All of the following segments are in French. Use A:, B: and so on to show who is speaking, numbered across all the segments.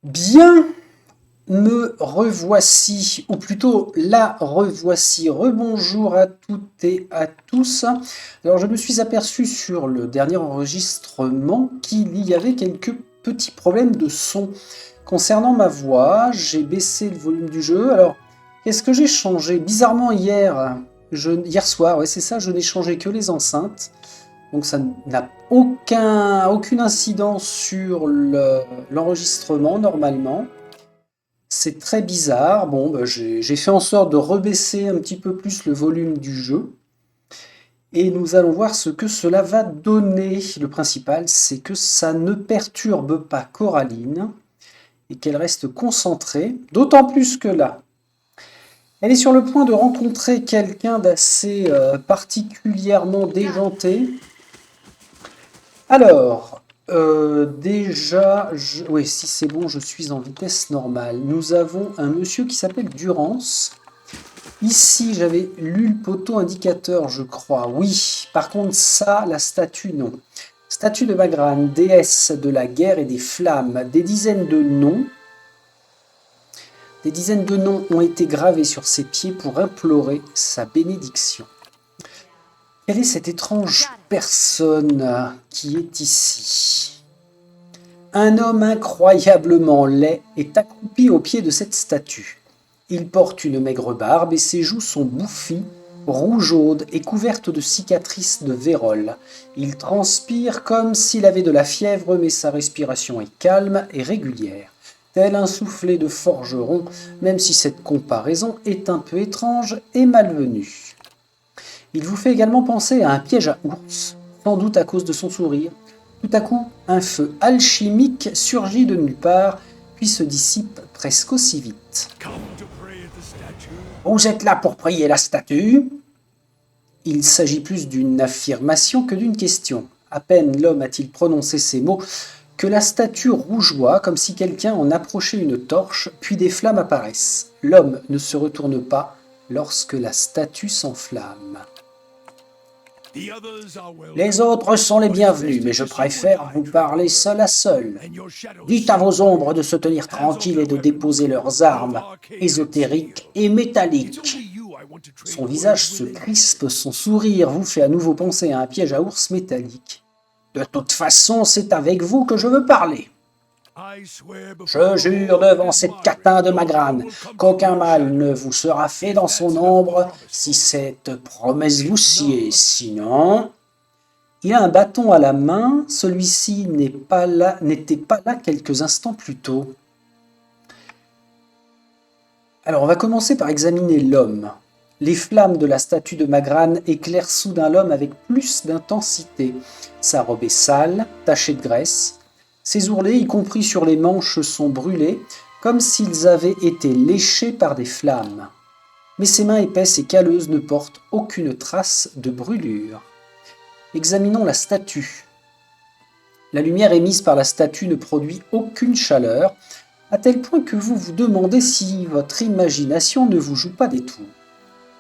A: Bien, me revoici, ou plutôt la revoici. Rebonjour à toutes et à tous. Alors, je me suis aperçu sur le dernier enregistrement qu'il y avait quelques petits problèmes de son. Concernant ma voix, j'ai baissé le volume du jeu. Alors, qu'est-ce que j'ai changé? Bizarrement, hier soir, ouais, c'est ça, je n'ai changé que les enceintes. Donc ça n'a aucune incidence sur l'enregistrement normalement. C'est très bizarre. Bon, bah, j'ai fait en sorte de rebaisser un petit peu plus le volume du jeu. Et nous allons voir ce que cela va donner. Le principal, c'est que ça ne perturbe pas Coraline et qu'elle reste concentrée. D'autant plus que là, elle est sur le point de rencontrer quelqu'un d'assez particulièrement déjanté. Alors, déjà, oui, si c'est bon, je suis en vitesse normale. Nous avons un monsieur qui s'appelle Durance. Ici, j'avais lu le poteau indicateur, je crois. Oui, par contre, ça, la statue, non. Statue de Magrane, déesse de la guerre et des flammes. Des dizaines de noms. Des dizaines de noms ont été gravés sur ses pieds pour implorer sa bénédiction. Quelle est cette étrange personne qui est ici? Un homme incroyablement laid est accroupi au pied de cette statue. Il porte une maigre barbe et ses joues sont bouffies, rougeaudes et couvertes de cicatrices de vérole. Il transpire comme s'il avait de la fièvre, mais sa respiration est calme et régulière, tel un soufflet de forgeron, même si cette comparaison est un peu étrange et malvenue. Il vous fait également penser à un piège à ours, sans doute à cause de son sourire. Tout à coup, un feu alchimique surgit de nulle part, puis se dissipe presque aussi vite. Vous êtes là pour prier la statue? Il s'agit plus d'une affirmation que d'une question. À peine l'homme a-t-il prononcé ces mots que la statue rougeoie comme si quelqu'un en approchait une torche, puis des flammes apparaissent. L'homme ne se retourne pas lorsque la statue s'enflamme. Les autres sont les bienvenus, mais je préfère vous parler seul à seul. Dites à vos ombres de se tenir tranquilles et de déposer leurs armes, ésotériques et métalliques. Son visage se crispe, son sourire vous fait à nouveau penser à un piège à ours métallique. De toute façon, c'est avec vous que je veux parler. Je jure devant cette catin de Magrane qu'aucun mal ne vous sera fait dans son ombre si cette promesse vous sied. Sinon, il a un bâton à la main. Celui-ci n'était pas là quelques instants plus tôt. Alors, on va commencer par examiner l'homme. Les flammes de la statue de Magrane éclairent soudain l'homme avec plus d'intensité. Sa robe est sale, tachée de graisse. Ses ourlets, y compris sur les manches, sont brûlés, comme s'ils avaient été léchés par des flammes. Mais ses mains épaisses et calleuses ne portent aucune trace de brûlure. Examinons la statue. La lumière émise par la statue ne produit aucune chaleur, à tel point que vous vous demandez si votre imagination ne vous joue pas des tours.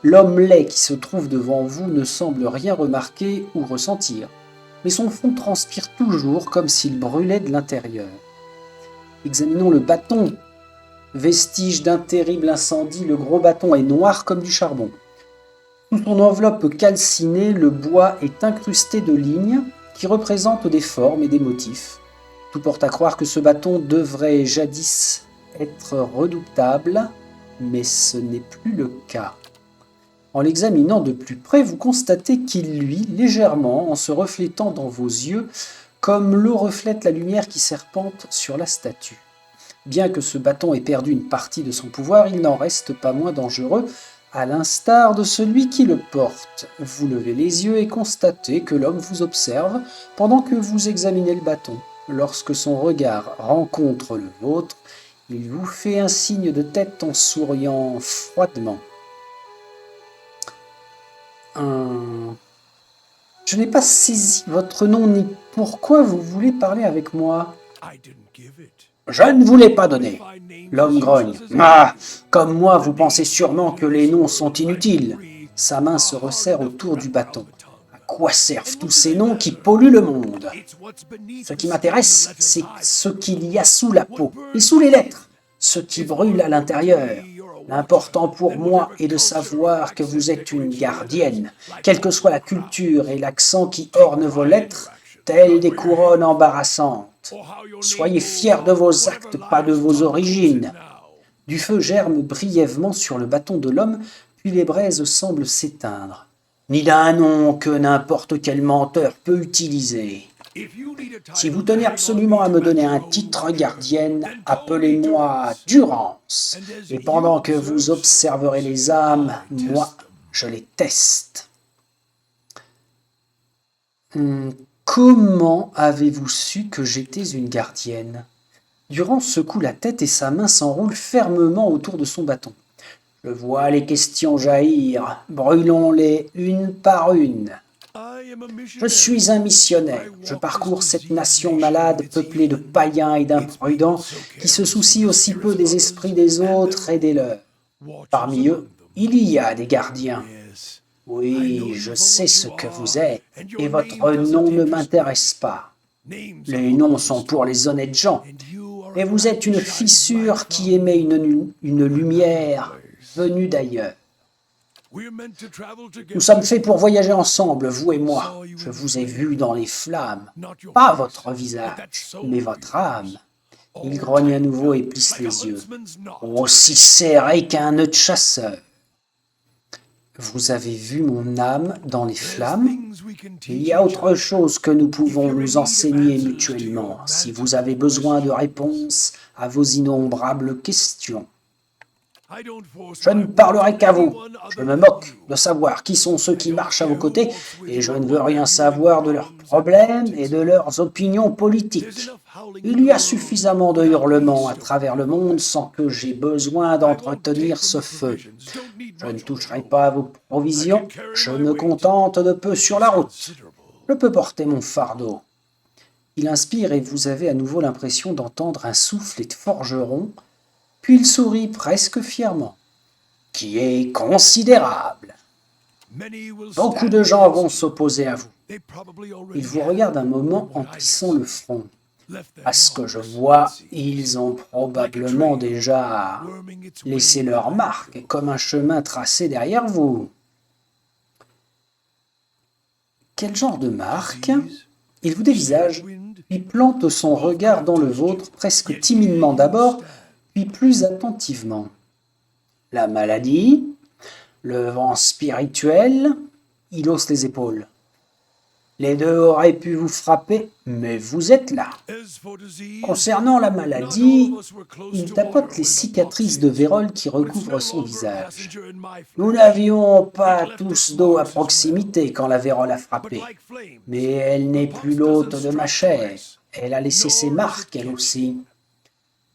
A: L'homme laid qui se trouve devant vous ne semble rien remarquer ou ressentir, mais son front transpire toujours comme s'il brûlait de l'intérieur. Examinons le bâton. Vestige d'un terrible incendie, le gros bâton est noir comme du charbon. Sous son enveloppe calcinée, le bois est incrusté de lignes qui représentent des formes et des motifs. Tout porte à croire que ce bâton devrait jadis être redoutable, mais ce n'est plus le cas. En l'examinant de plus près, vous constatez qu'il luit légèrement en se reflétant dans vos yeux, comme l'eau reflète la lumière qui serpente sur la statue. Bien que ce bâton ait perdu une partie de son pouvoir, il n'en reste pas moins dangereux, à l'instar de celui qui le porte. Vous levez les yeux et constatez que l'homme vous observe pendant que vous examinez le bâton. Lorsque son regard rencontre le vôtre, il vous fait un signe de tête en souriant froidement. Je n'ai pas saisi votre nom ni pourquoi vous voulez parler avec moi. Je ne vous l'ai pas donné. L'homme grogne. Ah, comme moi, vous pensez sûrement que les noms sont inutiles. Sa main se resserre autour du bâton. À quoi servent tous ces noms qui polluent le monde? Ce qui m'intéresse, c'est ce qu'il y a sous la peau et sous les lettres, ce qui brûle à l'intérieur. L'important pour moi est de savoir que vous êtes une gardienne, quelle que soit la culture et l'accent qui ornent vos lettres, telles des couronnes embarrassantes. Soyez fiers de vos actes, pas de vos origines. Du feu germe brièvement sur le bâton de l'homme, puis les braises semblent s'éteindre. Ni d'un nom que n'importe quel menteur peut utiliser. Si vous tenez absolument à me donner un titre gardienne, appelez-moi Durance. Et pendant que vous observerez les âmes, moi, je les teste. Comment avez-vous su que j'étais une gardienne? Durance secoue la tête et sa main s'enroule fermement autour de son bâton. Je vois les questions jaillir, brûlons-les une par une. Je suis un missionnaire, je parcours cette nation malade peuplée de païens et d'imprudents qui se soucient aussi peu des esprits des autres et des leurs. Parmi eux, il y a des gardiens. Oui, je sais ce que vous êtes, et votre nom ne m'intéresse pas. Les noms sont pour les honnêtes gens, et vous êtes une fissure qui émet une lumière venue d'ailleurs. Nous sommes faits pour voyager ensemble, vous et moi. Je vous ai vu dans les flammes, pas votre visage, mais votre âme. Il grogne à nouveau et plisse les yeux, aussi serré qu'un nœud de chasseur. Vous avez vu mon âme dans les flammes? Il y a autre chose que nous pouvons nous enseigner mutuellement, si vous avez besoin de réponses à vos innombrables questions. Je ne parlerai qu'à vous. Je me moque de savoir qui sont ceux qui marchent à vos côtés et je ne veux rien savoir de leurs problèmes et de leurs opinions politiques. Il y a suffisamment de hurlements à travers le monde sans que j'aie besoin d'entretenir ce feu. Je ne toucherai pas à vos provisions, je me contente de peu sur la route. Je peux porter mon fardeau. Il inspire et vous avez à nouveau l'impression d'entendre un soufflet de forgeron. Puis il sourit presque fièrement, qui est considérable. Beaucoup de gens vont s'opposer à vous. Ils vous regardent un moment en plissant le front. À ce que je vois, ils ont probablement déjà laissé leur marque, comme un chemin tracé derrière vous. Quel genre de marque? Il vous dévisage, puis plante son regard dans le vôtre, presque timidement d'abord, puis plus attentivement. La maladie, le vent spirituel, il hausse les épaules. Les deux auraient pu vous frapper, mais vous êtes là. Concernant la maladie, il tapote les cicatrices de vérole qui recouvrent son visage. Nous n'avions pas tous d'eau à proximité quand la vérole a frappé, mais elle n'est plus l'hôte de ma chair. Elle a laissé ses marques, elle aussi.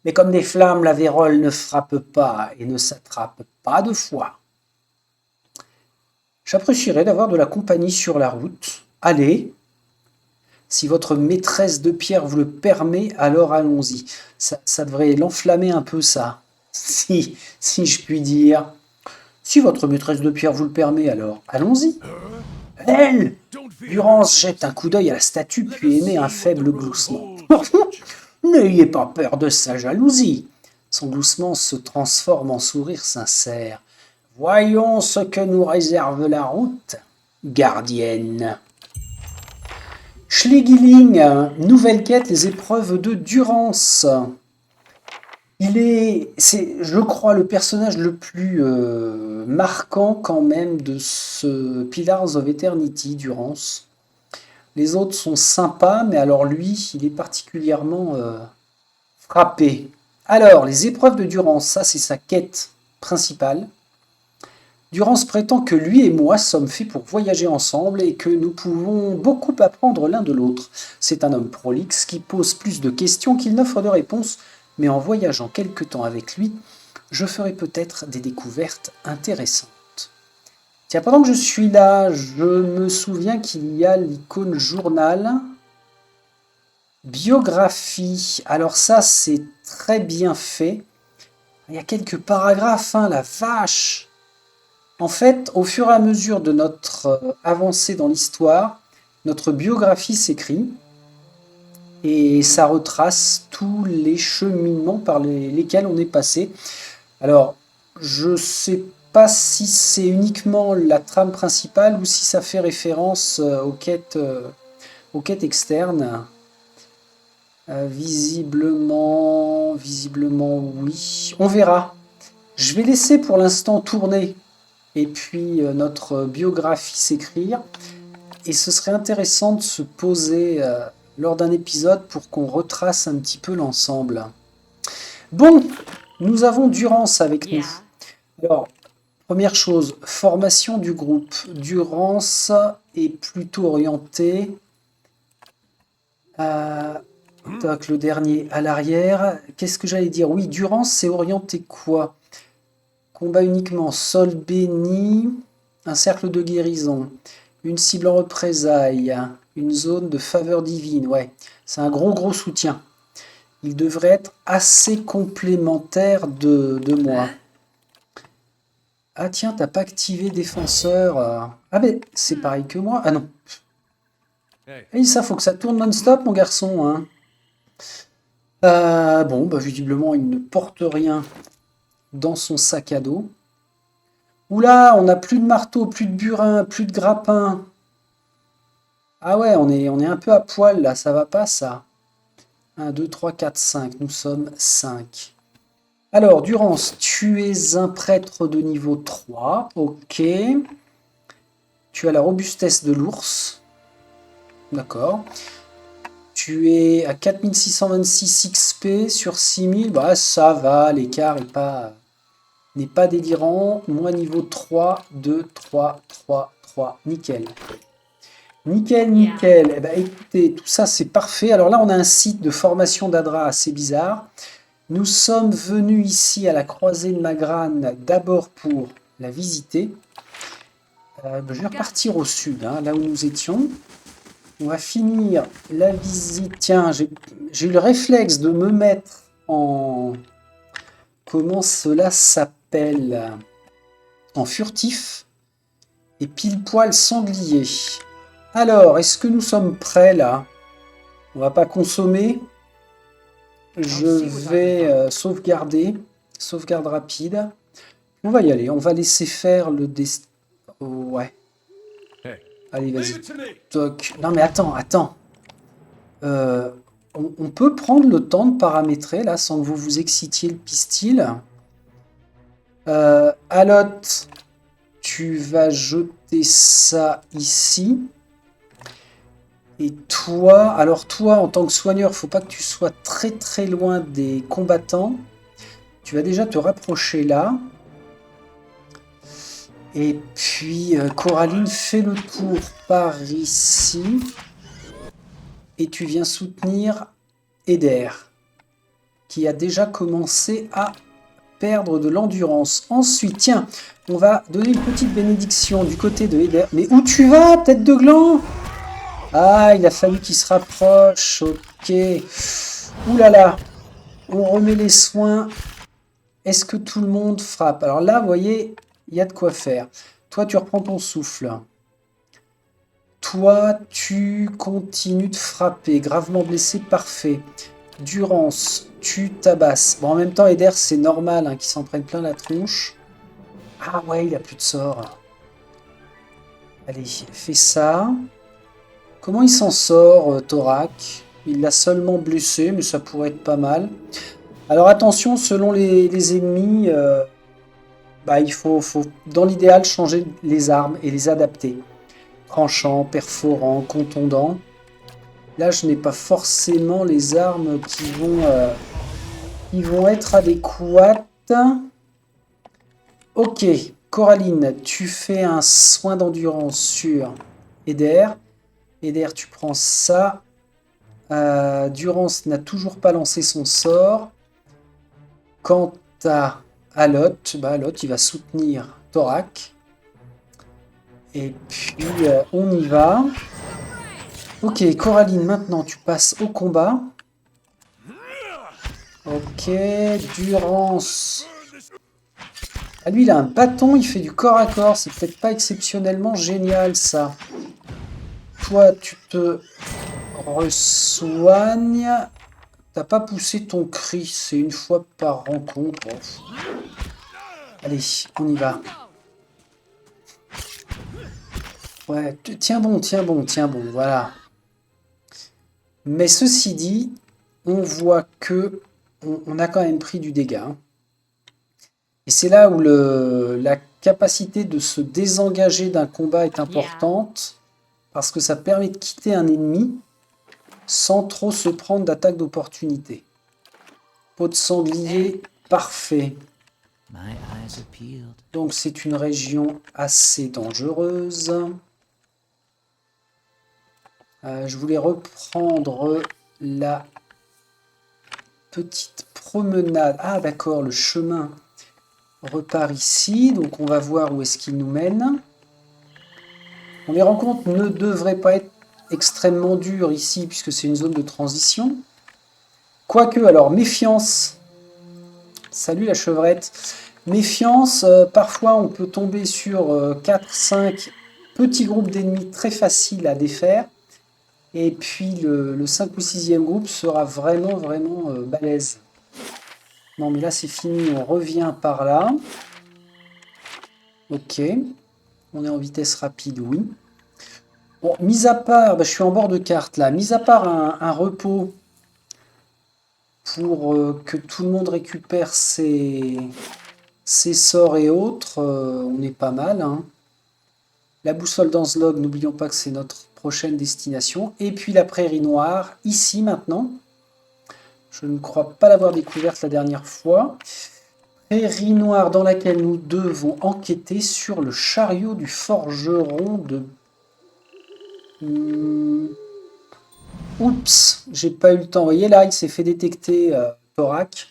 A: Mais comme des flammes, la vérole ne frappe pas et ne s'attrape pas de fois. J'apprécierais d'avoir de la compagnie sur la route. Allez, si votre maîtresse de pierre vous le permet, alors allons-y. Ça devrait l'enflammer un peu, ça, si je puis dire. Si votre maîtresse de pierre vous le permet, alors allons-y. Elle! Durance jette un coup d'œil à la statue, puis émet un faible gloussement. N'ayez pas peur de sa jalousie. Son gloussement se transforme en sourire sincère. Voyons ce que nous réserve la route, gardienne. Schlegeling, nouvelle quête, les épreuves de Durance. C'est, je crois, le personnage le plus marquant quand même de ce Pillars of Eternity, Durance. Les autres sont sympas, mais alors lui, il est particulièrement frappé. Alors, les épreuves de Durance, ça c'est sa quête principale. Durance prétend que lui et moi sommes faits pour voyager ensemble et que nous pouvons beaucoup apprendre l'un de l'autre. C'est un homme prolixe qui pose plus de questions qu'il n'offre de réponses, mais en voyageant quelque temps avec lui, je ferai peut-être des découvertes intéressantes. Tiens, pendant que je suis là, je me souviens qu'il y a l'icône journal, biographie. Alors ça, c'est très bien fait. Il y a quelques paragraphes, hein, la vache! En fait, au fur et à mesure de notre avancée dans l'histoire, notre biographie s'écrit et ça retrace tous les cheminements par lesquels on est passé. Alors, je sais pas si c'est uniquement la trame principale ou si ça fait référence aux quêtes externes. Visiblement oui. On verra. Je vais laisser pour l'instant tourner et puis notre biographie s'écrire. Et ce serait intéressant de se poser lors d'un épisode pour qu'on retrace un petit peu l'ensemble. Bon, nous avons Durance avec nous. Alors, première chose, formation du groupe. Durance est plutôt orienté. Donc, le dernier à l'arrière. Qu'est-ce que j'allais dire? Oui, Durance, c'est orienté quoi? Combat uniquement, sol béni, un cercle de guérison, une cible en représailles, une zone de faveur divine. Ouais, c'est un gros soutien. Il devrait être assez complémentaire de moi. Ah tiens, t'as pas activé défenseur. Ah mais c'est pareil que moi. Ah non. Et ça, faut que ça tourne non-stop, mon garçon. Hein. Bon, bah visiblement, il ne porte rien dans son sac à dos. Oula, on n'a plus de marteau, plus de burin, plus de grappin. Ah ouais, on est un peu à poil là, ça va pas ça. 1, 2, 3, 4, 5. Nous sommes 5. Alors, Durance, tu es un prêtre de niveau 3. Ok. Tu as la robustesse de l'ours. D'accord. Tu es à 4626 XP sur 6000. Bah, ça va, l'écart n'est pas délirant. Moi, niveau 3, 2, 3, 3, 3. Nickel. Nickel. Eh ben, écoutez, tout ça, c'est parfait. Alors là, on a un site de formation d'Adra assez bizarre. Nous sommes venus ici à la croisée de Magrane d'abord pour la visiter. Je vais repartir au sud, hein, là où nous étions. On va finir la visite. Tiens, j'ai eu le réflexe de me mettre en... Comment cela s'appelle? En furtif et pile poil sanglier. Alors, est-ce que nous sommes prêts là? On va pas consommer. Je vais sauvegarder. Sauvegarde rapide. On va y aller. On va laisser faire le destin. Ouais. Allez, vas-y. Toc. Non mais attends. On peut prendre le temps de paramétrer là sans que vous vous excitiez le pistil. Alot, tu vas jeter ça ici. Et toi, alors toi en tant que soigneur, faut pas que tu sois très loin des combattants. Tu vas déjà te rapprocher là. Et puis Coraline, fais le tour par ici. Et tu viens soutenir Eder, qui a déjà commencé à perdre de l'endurance. Ensuite, tiens, on va donner une petite bénédiction du côté de Eder. Mais où tu vas, tête de gland? Ah, il a fallu qu'il se rapproche. Ok. Ouh là là. On remet les soins. Est-ce que tout le monde frappe? Alors là, vous voyez, il y a de quoi faire. Toi, tu reprends ton souffle. Toi, tu continues de frapper. Gravement blessé, parfait. Durance, tu tabasses. Bon, en même temps, Eder, c'est normal hein, qu'il s'en prenne plein la tronche. Ah ouais, il a plus de sort. Allez, fais ça. Comment il s'en sort, Thorak? Il l'a seulement blessé, mais ça pourrait être pas mal. Alors attention, selon les ennemis, bah, il faut dans l'idéal changer les armes et les adapter. Tranchant, perforant, contondant. Là, je n'ai pas forcément les armes qui vont être adéquates. Ok, Coraline, tu fais un soin d'endurance sur Eder. Eder, tu prends ça. Durance n'a toujours pas lancé son sort. Quant à Alot, bah Alot, il va soutenir Thorak. Et puis, on y va. Ok, Coraline, maintenant, tu passes au combat. Ok, Durance. Ah, lui, il a un bâton, il fait du corps à corps. C'est peut-être pas exceptionnellement génial, ça. Toi, tu te resoignes. T'as pas poussé ton cri, c'est une fois par rencontre. Allez, on y va. Ouais, tiens bon, tiens bon, tiens bon, voilà. Mais ceci dit, on voit que on a quand même pris du dégât, hein. Et c'est là où la capacité de se désengager d'un combat est importante, parce que ça permet de quitter un ennemi sans trop se prendre d'attaque d'opportunité. Peau de sanglier, parfait. Donc c'est une région assez dangereuse. Je voulais reprendre la petite promenade. Ah d'accord, le chemin repart ici. Donc on va voir où est-ce qu'il nous mène. Bon, les rencontres ne devraient pas être extrêmement dures ici, puisque c'est une zone de transition. Quoique, alors, méfiance. Salut la chevrette. Méfiance, parfois on peut tomber sur 4-5 petits groupes d'ennemis très faciles à défaire. Et puis le 5 ou 6e groupe sera vraiment, vraiment balèze. Non mais là c'est fini, on revient par là. Ok. On est en vitesse rapide, oui. Bon, mis à part, bah, je suis en bord de carte là, mis à part un repos pour que tout le monde récupère ses sorts et autres, on est pas mal, hein. La boussole d'Anzlog, n'oublions pas que c'est notre prochaine destination. Et puis la prairie noire, ici maintenant. Je ne crois pas l'avoir découverte la dernière fois. Prairie noire dans laquelle nous devons enquêter sur le chariot du forgeron de... Oups, j'ai pas eu le temps. Vous voyez là, il s'est fait détecter Thorac.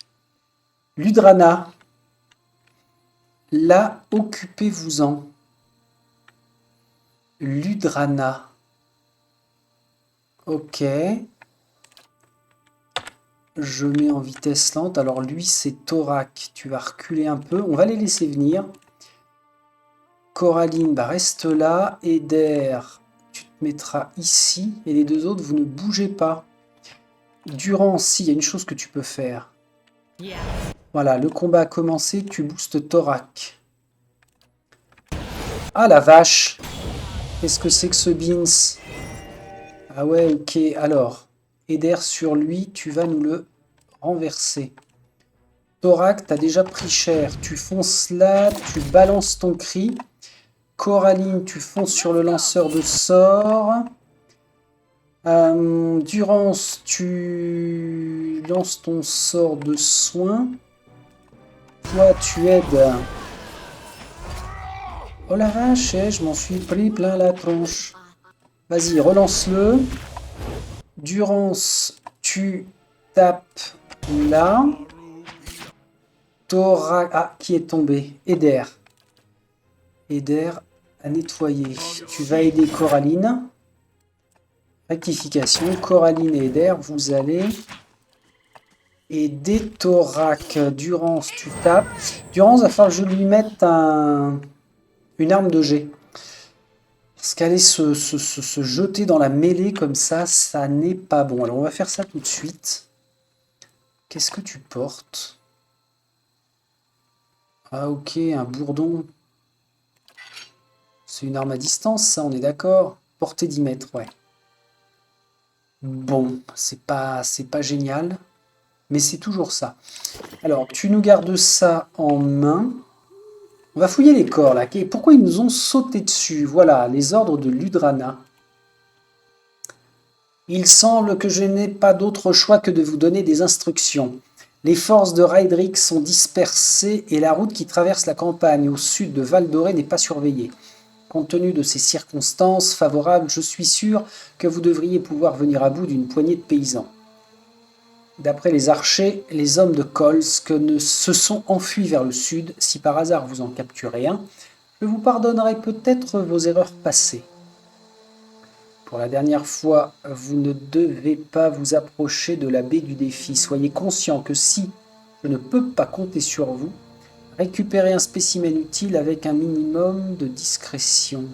A: Ludrana. Là, occupez-vous-en. Ludrana. Ok. Je mets en vitesse lente. Alors lui, c'est Thorac. Tu vas reculer un peu. On va les laisser venir. Coraline, bah reste là. Eder, tu te mettras ici. Et les deux autres, vous ne bougez pas. Durant, si, il y a une chose que tu peux faire. Voilà, le combat a commencé. Tu boostes Thorac. Ah la vache! Qu'est-ce que c'est que ce Beans? Ah ouais, ok. Alors, Eder sur lui, tu vas nous le renverser. Thorac, t'as déjà pris cher. Tu fonces là, tu balances ton cri. Coraline, tu fonces sur le lanceur de sorts. Durance, tu lances ton sort de soin. Toi, tu aides. Oh la vache, je m'en suis pris plein la tronche. Vas-y, relance-le. Durance, tu tapes là. Thorac... Ah, qui est tombé? Eder. Eder à nettoyer. Tu vas aider Coraline. Rectification. Coraline et Eder, vous allez aider Thorac. Durance, tu tapes. Durance, va falloir que je lui mette une arme de jet. Parce qu'aller se jeter dans la mêlée comme ça n'est pas bon. Alors on va faire ça tout de suite. Qu'est-ce que tu portes? Ah ok, un bourdon. C'est une arme à distance, ça, on est d'accord? Portée 10 mètres, ouais. Bon, c'est pas génial, mais c'est toujours ça. Alors, tu nous gardes ça en main. On va fouiller les corps, là. Pourquoi ils nous ont sauté dessus? Voilà, les ordres de Ludrana. Il semble que je n'ai pas d'autre choix que de vous donner des instructions. Les forces de Raedric sont dispersées et la route qui traverse la campagne au sud de Val-Doré n'est pas surveillée. Compte tenu de ces circonstances favorables, je suis sûr que vous devriez pouvoir venir à bout d'une poignée de paysans. D'après les archers, les hommes de Kolsk se sont enfuis vers le sud. Si par hasard vous en capturez un, je vous pardonnerai peut-être vos erreurs passées. Pour la dernière fois, vous ne devez pas vous approcher de la baie du défi. Soyez conscient que si je ne peux pas compter sur vous, Récupérer un spécimen utile avec un minimum de discrétion.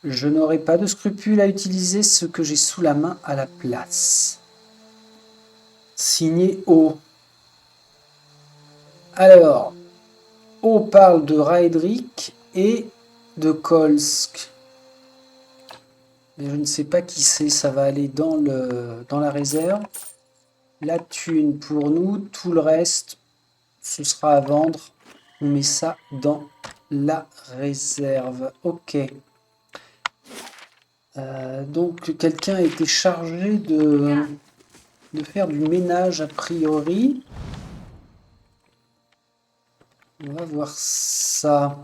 A: Je n'aurai pas de scrupule à utiliser ce que j'ai sous la main à la place. Signé O. Alors, O parle de Raedric et de Kolsk. Mais je ne sais pas qui c'est, ça va aller dans la réserve. La thune pour nous, tout le reste, ce sera à vendre. On met ça dans la réserve. Ok. Donc quelqu'un a été chargé de faire du ménage a priori. On va voir ça.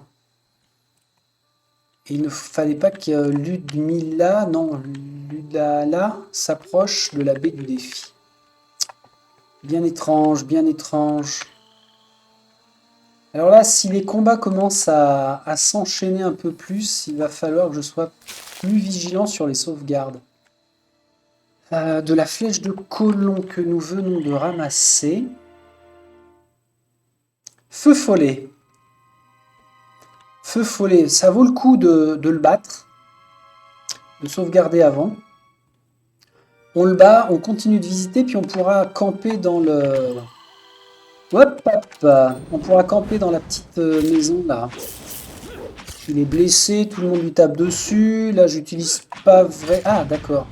A: Et il ne fallait pas que Ludmilla, non, Ludala s'approche de la baie du défi. Bien étrange, bien étrange. Alors là, si les combats commencent à s'enchaîner un peu plus, il va falloir que je sois plus vigilant sur les sauvegardes. De la flèche de colon que nous venons de ramasser. Feu follet. Feu follet, ça vaut le coup de le battre. De sauvegarder avant. On le bat, on continue de visiter, puis on pourra camper dans le... Hop, hop. On pourra camper dans la petite maison là. Il est blessé, tout le monde lui tape dessus. Là, j'utilise pas vrai. Ah, d'accord.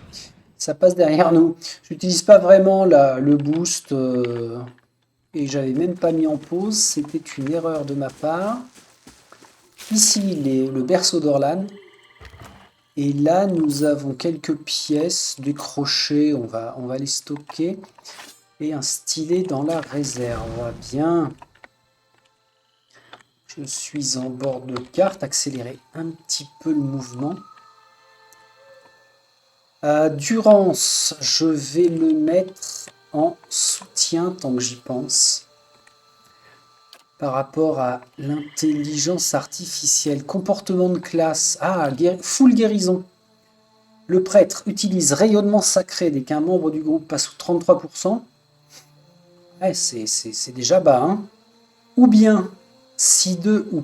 A: Ça passe derrière nous. J'utilise pas vraiment le boost. Et j'avais même pas mis en pause. C'était une erreur de ma part. Ici, le berceau d'Orlan. Et là, nous avons quelques pièces décrochées. On va les stocker. Et un stylet dans la réserve. Bien. Je suis en bord de carte. Accélérer un petit peu le mouvement. Durance, je vais le mettre en soutien tant que j'y pense. Par rapport à l'intelligence artificielle. Comportement de classe. Ah, full guérison. Le prêtre utilise rayonnement sacré dès qu'un membre du groupe passe sous 33%. Ouais, c'est déjà bas. Hein. Ou bien, si 2 ou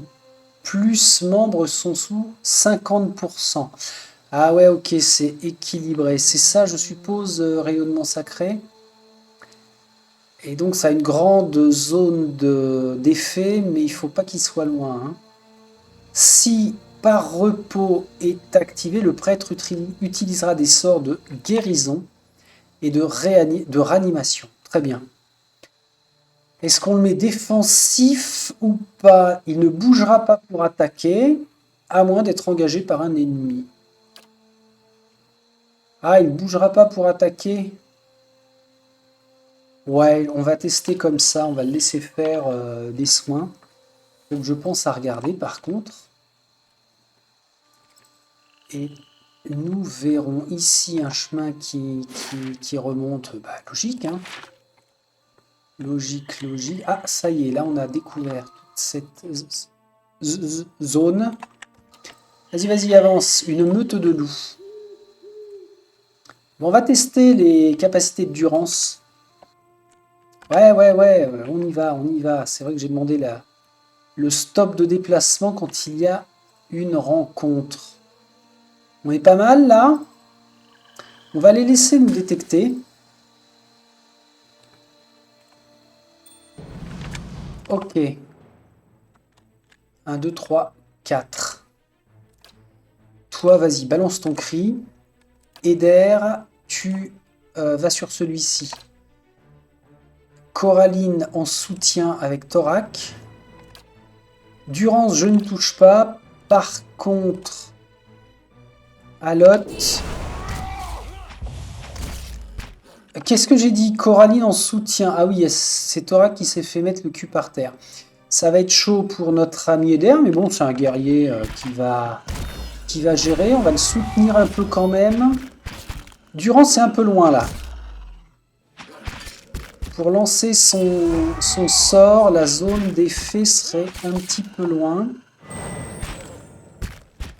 A: plus membres sont sous 50%. Ah ouais, ok, c'est équilibré. C'est ça, je suppose, rayonnement sacré. Et donc, ça a une grande zone d'effet, mais il ne faut pas qu'il soit loin. Hein. Si par repos est activé, le prêtre utilisera des sorts de guérison et de réanimation. Très bien. Est-ce qu'on le met défensif ou pas? Il ne bougera pas pour attaquer, à moins d'être engagé par un ennemi. Ah, il ne bougera pas pour attaquer. Ouais, on va tester comme ça, on va le laisser faire des soins. Donc je pense à regarder par contre. Et nous verrons ici un chemin qui remonte. Bah, logique, hein. Logique, logique. Ah, ça y est, là on a découvert toute cette zone. Vas-y, vas-y, avance. Une meute de loups. Bon, on va tester les capacités de durance. Ouais, on y va, on y va. C'est vrai que j'ai demandé le stop de déplacement quand il y a une rencontre. On est pas mal, là. On va les laisser nous détecter. Ok. 1, 2, 3, 4. Toi, vas-y, balance ton cri. Eder, tu vas sur celui-ci. Coraline en soutien avec Thorac. Durance, je ne touche pas. Par contre, Alot. Qu'est-ce que j'ai dit? Coraline en soutien. Ah oui, c'est Thorac qui s'est fait mettre le cul par terre. Ça va être chaud pour notre ami Eder, mais bon, c'est un guerrier qui va gérer. On va le soutenir un peu quand même. Durance, c'est un peu loin là. Pour lancer son sort, la zone d'effet serait un petit peu loin.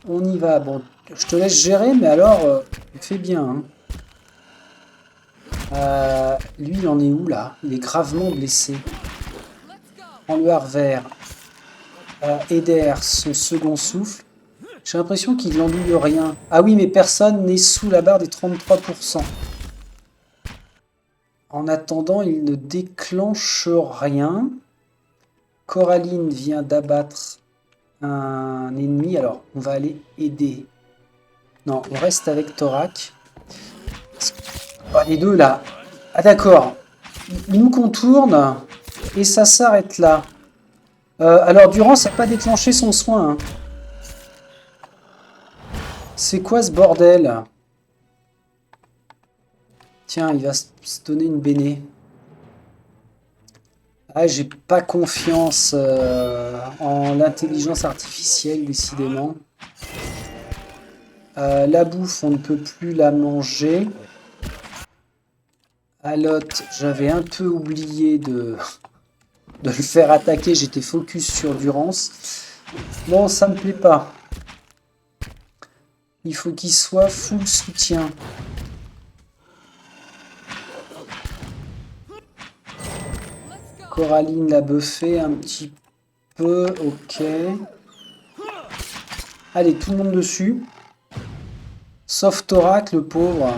A: On y va. Bon, je te laisse gérer, mais alors, fais bien. Hein. Lui, il en est où, là? Il est gravement blessé. en lueur vert à Eder son second souffle. J'ai l'impression qu'il n'endouille rien. Ah oui, mais personne n'est sous la barre des 33%. En attendant, il ne déclenche rien. Coraline vient d'abattre un ennemi. Alors, on va aller aider. Non, on reste avec Thorak. Oh, les deux, là. Ah, d'accord. Il nous contourne et ça s'arrête là. Alors, Durance n'a pas déclenché son soin. Hein. C'est quoi ce bordel? Tiens, il va se donner une béné. Ah, j'ai pas confiance en l'intelligence artificielle, décidément. La bouffe, on ne peut plus la manger. Alot, j'avais un peu oublié de le faire attaquer. J'étais focus sur Durance. Bon, ça me plaît pas. Il faut qu'il soit full soutien. Coraline l'a buffé un petit peu. Ok. Allez, tout le monde dessus. Sauf Thorak, le pauvre.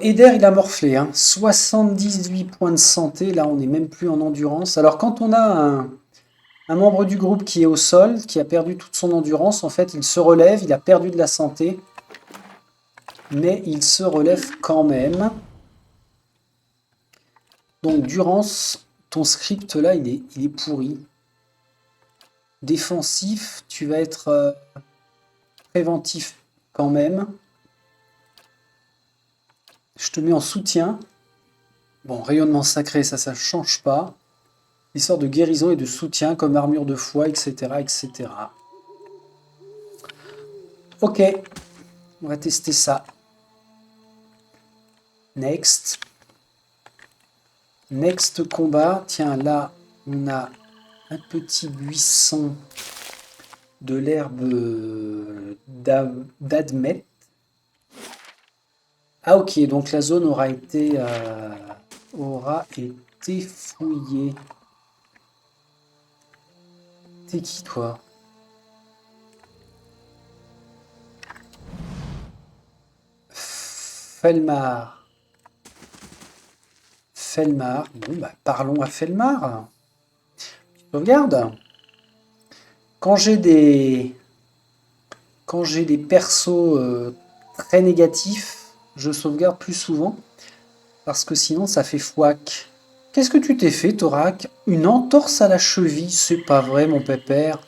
A: Eder, il a morflé. Hein. 78 points de santé. Là, on n'est même plus en endurance. Alors, quand on a un membre du groupe qui est au sol, qui a perdu toute son endurance, en fait, il se relève. Il a perdu de la santé. Mais il se relève quand même. Donc, Durance, ton script, là, il est pourri. Défensif, tu vas être préventif quand même. Je te mets en soutien. Bon, rayonnement sacré, ça ne change pas. Des sortes de guérison et de soutien comme armure de foi, etc., etc. Ok, on va tester ça. Next. Next combat. Tiens, là, on a un petit buisson de l'herbe d'Admet. Ah ok, donc la zone aura été fouillée. T'es qui toi? Felmar. Felmar. Bon bah parlons à Felmar. Sauvegarde. Quand j'ai des persos très négatifs, je sauvegarde plus souvent, parce que sinon ça fait fouac. Qu'est-ce que tu t'es fait, Thorak? Une entorse à la cheville, c'est pas vrai, mon pépère.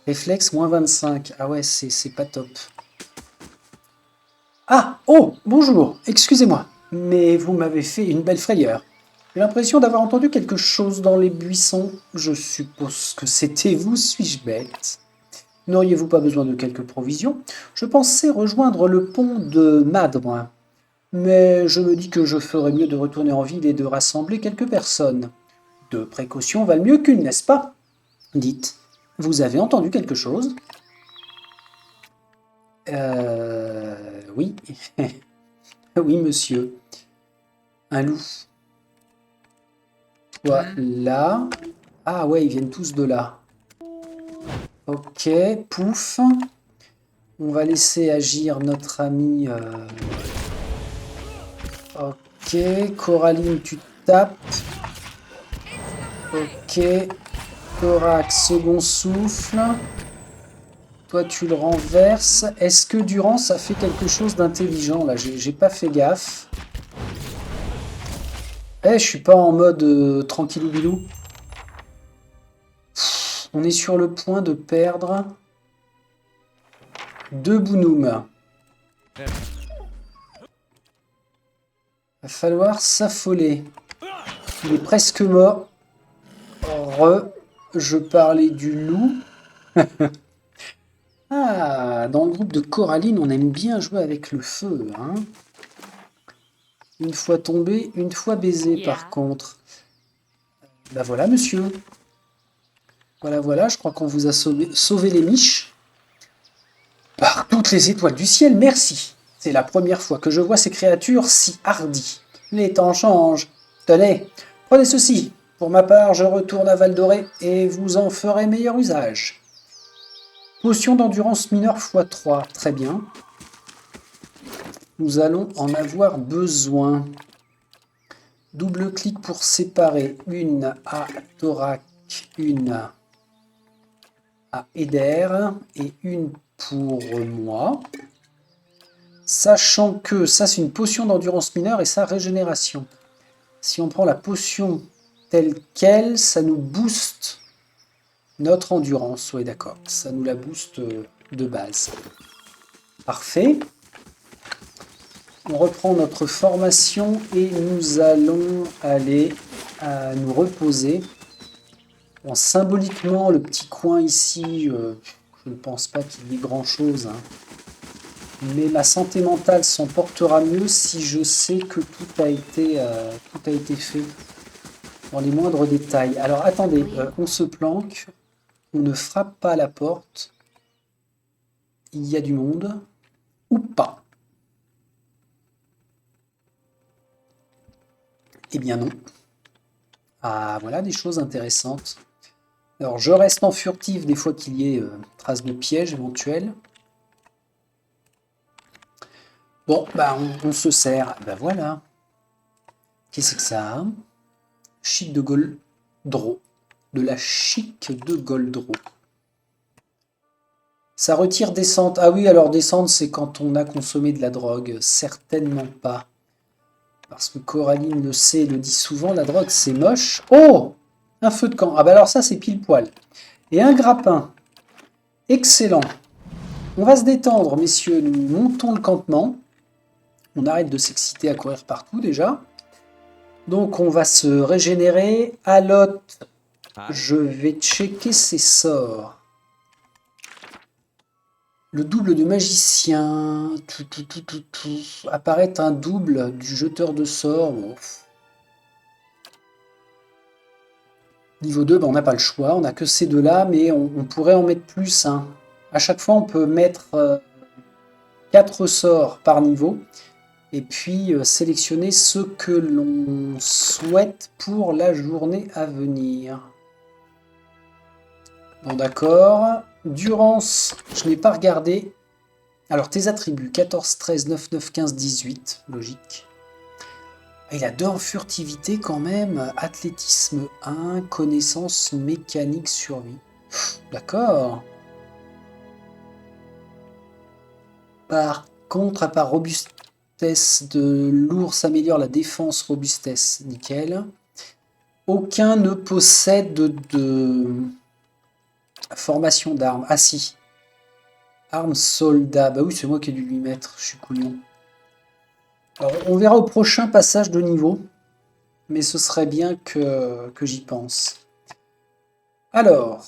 A: Réflexe, moins 25. Ah ouais, c'est pas top. Ah, oh, bonjour, excusez-moi, mais vous m'avez fait une belle frayeur. J'ai l'impression d'avoir entendu quelque chose dans les buissons. Je suppose que c'était vous, suis-je bête? N'auriez-vous pas besoin de quelques provisions? Je pensais rejoindre le pont de Madre, mais je me dis que je ferais mieux de retourner en ville et de rassembler quelques personnes. Deux précautions valent mieux qu'une, n'est-ce pas? Dites, vous avez entendu quelque chose? Oui. Oui, monsieur. Un loup. Voilà. Ah ouais, ils viennent tous de là. Ok, pouf. On va laisser agir notre ami. Ok, Coraline, tu tapes. Ok. Thorax, second souffle. Toi, tu le renverses. Est-ce que Durance a fait quelque chose d'intelligent là? J'ai pas fait gaffe. Eh, je suis pas en mode tranquillou bilou. On est sur le point de perdre 2 Bounoum. Va falloir s'affoler. Il est presque mort. Je parlais du loup. Ah, dans le groupe de Coraline, on aime bien jouer avec le feu. Hein. Une fois tombé, une fois baisé, par contre. Bah voilà, monsieur. Voilà, je crois qu'on vous a sauvé les miches. Par toutes les étoiles du ciel, merci. C'est la première fois que je vois ces créatures si hardies. Les temps changent. Tenez, prenez ceci Pour ma part, je retourne à Val d'Orée et vous en ferez meilleur usage. Potion d'endurance mineure x3, très bien. Nous allons en avoir besoin. Double clic pour séparer. Une à Thorac, une à Eder et une pour moi. Sachant que ça c'est une potion d'endurance mineure et sa régénération. Si on prend la potion telle quelle, ça nous booste notre endurance. Oui d'accord, ça nous la booste de base. Parfait. On reprend notre formation et nous allons aller nous reposer. Bon, symboliquement, le petit coin ici, je ne pense pas qu'il y ait grand-chose. Hein. Mais ma santé mentale s'en portera mieux si je sais que tout a été fait dans les moindres détails. Alors attendez, on se planque, on ne frappe pas à la porte. Il y a du monde ou pas? Eh bien non. Ah, voilà des choses intéressantes. Alors, je reste en furtif des fois qu'il y ait trace de piège éventuel. Bon, bah on se sert. Bah voilà. Qu'est-ce que ça a? Chic de Goldro. De la chic de Goldro. Ça retire descente. Ah oui, alors descente, c'est quand on a consommé de la drogue. Certainement pas. Parce que Coraline le sait, le dit souvent, la drogue c'est moche. Oh! Un feu de camp. Ah bah alors ça c'est pile poil. Et un grappin. Excellent. On va se détendre, messieurs. Nous montons le campement. On arrête de s'exciter à courir partout déjà. Donc on va se régénérer. Alot, je vais checker ses sorts. Le double de magicien. Apparaît un double du jeteur de sorts. Bon. Niveau 2, ben on n'a pas le choix. On n'a que ces deux-là, mais on pourrait en mettre plus. Hein. À chaque fois, on peut mettre 4 sorts par niveau. Et puis sélectionner ce que l'on souhaite pour la journée à venir. Bon d'accord. Durance, je n'ai pas regardé. Alors tes attributs, 14, 13, 9, 9, 15, 18, logique. Il a 2 en furtivité quand même. Athlétisme 1, connaissance mécanique survie. D'accord. Par contre, à part robustesse de l'ours améliore la défense, robustesse, nickel. Aucun ne possède de formation d'armes. Ah si. Armes soldat. Bah oui, c'est moi qui ai dû lui mettre. Je suis couillon. Alors, on verra au prochain passage de niveau. Mais ce serait bien que j'y pense. Alors.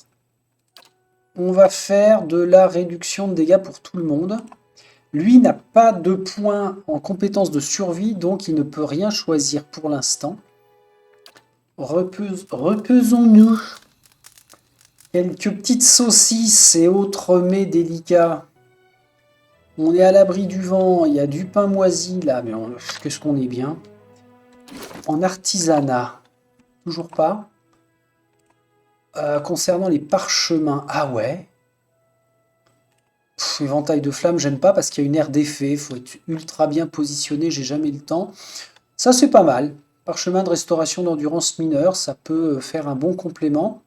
A: On va faire de la réduction de dégâts pour tout le monde. Lui n'a pas de points en compétence de survie, donc il ne peut rien choisir pour l'instant. Repesons-nous. Quelques petites saucisses et autres mets délicats. On est à l'abri du vent, il y a du pain moisi là, mais qu'est-ce qu'on est bien. En artisanat, toujours pas. Concernant les parchemins, ah ouais. Éventail de flammes, j'aime pas parce qu'il y a une aire d'effet, il faut être ultra bien positionné, j'ai jamais le temps. Ça c'est pas mal. Parchemin de restauration d'endurance mineure, ça peut faire un bon complément.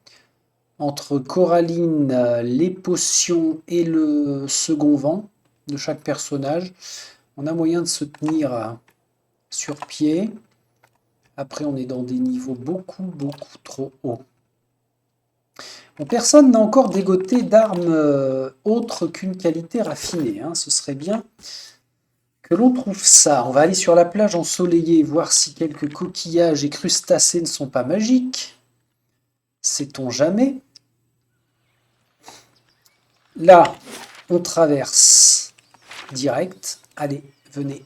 A: Entre Coraline, les potions et le second vent de chaque personnage. On a moyen de se tenir sur pied. Après, on est dans des niveaux beaucoup trop hauts. Bon, personne n'a encore dégoté d'armes autres qu'une qualité raffinée. Hein. Ce serait bien que l'on trouve ça. On va aller sur la plage ensoleillée, voir si quelques coquillages et crustacés ne sont pas magiques. Sait-on jamais? Là, on traverse direct. Allez, venez.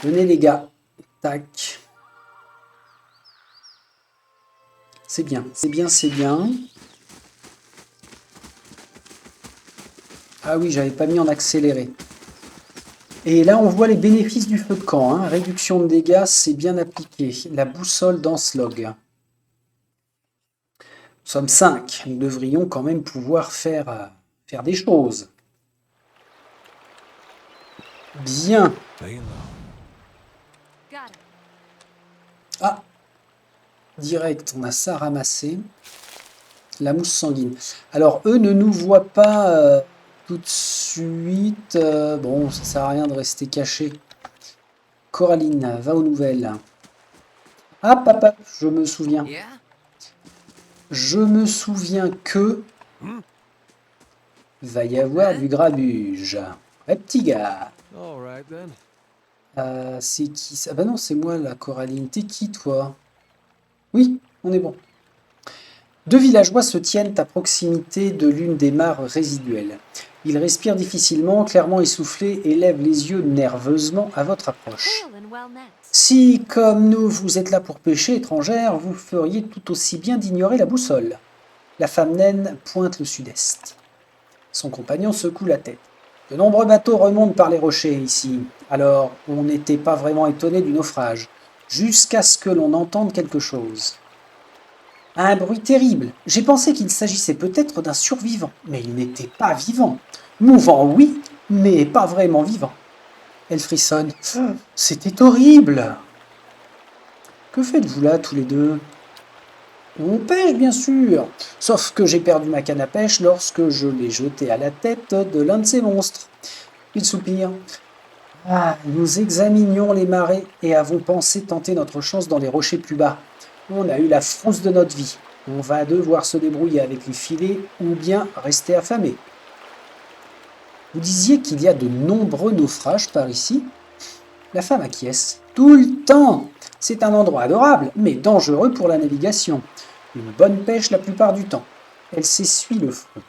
A: Venez les gars. Tac. C'est bien, c'est bien, c'est bien. Ah oui, j'avais pas mis en accéléré. Et là, on voit les bénéfices du feu de camp. Hein. Réduction de dégâts, c'est bien appliqué. La boussole dans ce log. Nous sommes 5. Nous devrions quand même pouvoir faire des choses. Bien. Ah, direct, on a ça ramassé. La mousse sanguine. Alors, eux ne nous voient pas tout de suite. Bon, ça sert à rien de rester caché. Coraline, va aux nouvelles. Ah, papa, je me souviens. Je me souviens que va y avoir du grabuge. Ouais, petit gars. C'est qui ça? Ah bah non, c'est moi la Coraline. T'es qui toi? Oui, on est bon. Deux villageois se tiennent à proximité de l'une des mares résiduelles. Ils respirent difficilement, clairement essoufflés, et lèvent les yeux nerveusement à votre approche. Si, comme nous, vous êtes là pour pêcher, étrangère, vous feriez tout aussi bien d'ignorer la boussole. La femme naine pointe le sud-est. Son compagnon secoue la tête. De nombreux bateaux remontent par les rochers ici. Alors, on n'était pas vraiment étonné du naufrage, jusqu'à ce que l'on entende quelque chose. Un bruit terrible. J'ai pensé qu'il s'agissait peut-être d'un survivant, mais il n'était pas vivant. Mouvant, oui, mais pas vraiment vivant. Elle frissonne. C'était horrible. Que faites-vous là, tous les deux? On pêche, bien sûr. Sauf que j'ai perdu ma canne à pêche lorsque je l'ai jetée à la tête de l'un de ces monstres. Il soupire. Ah, nous examinions les marais et avons pensé tenter notre chance dans les rochers plus bas. On a eu la frousse de notre vie. On va devoir se débrouiller avec les filets ou bien rester affamé. Vous disiez qu'il y a de nombreux naufrages par ici? La femme acquiesce. Tout le temps! C'est un endroit adorable, mais dangereux pour la navigation. Une bonne pêche la plupart du temps. Elle s'essuie le front.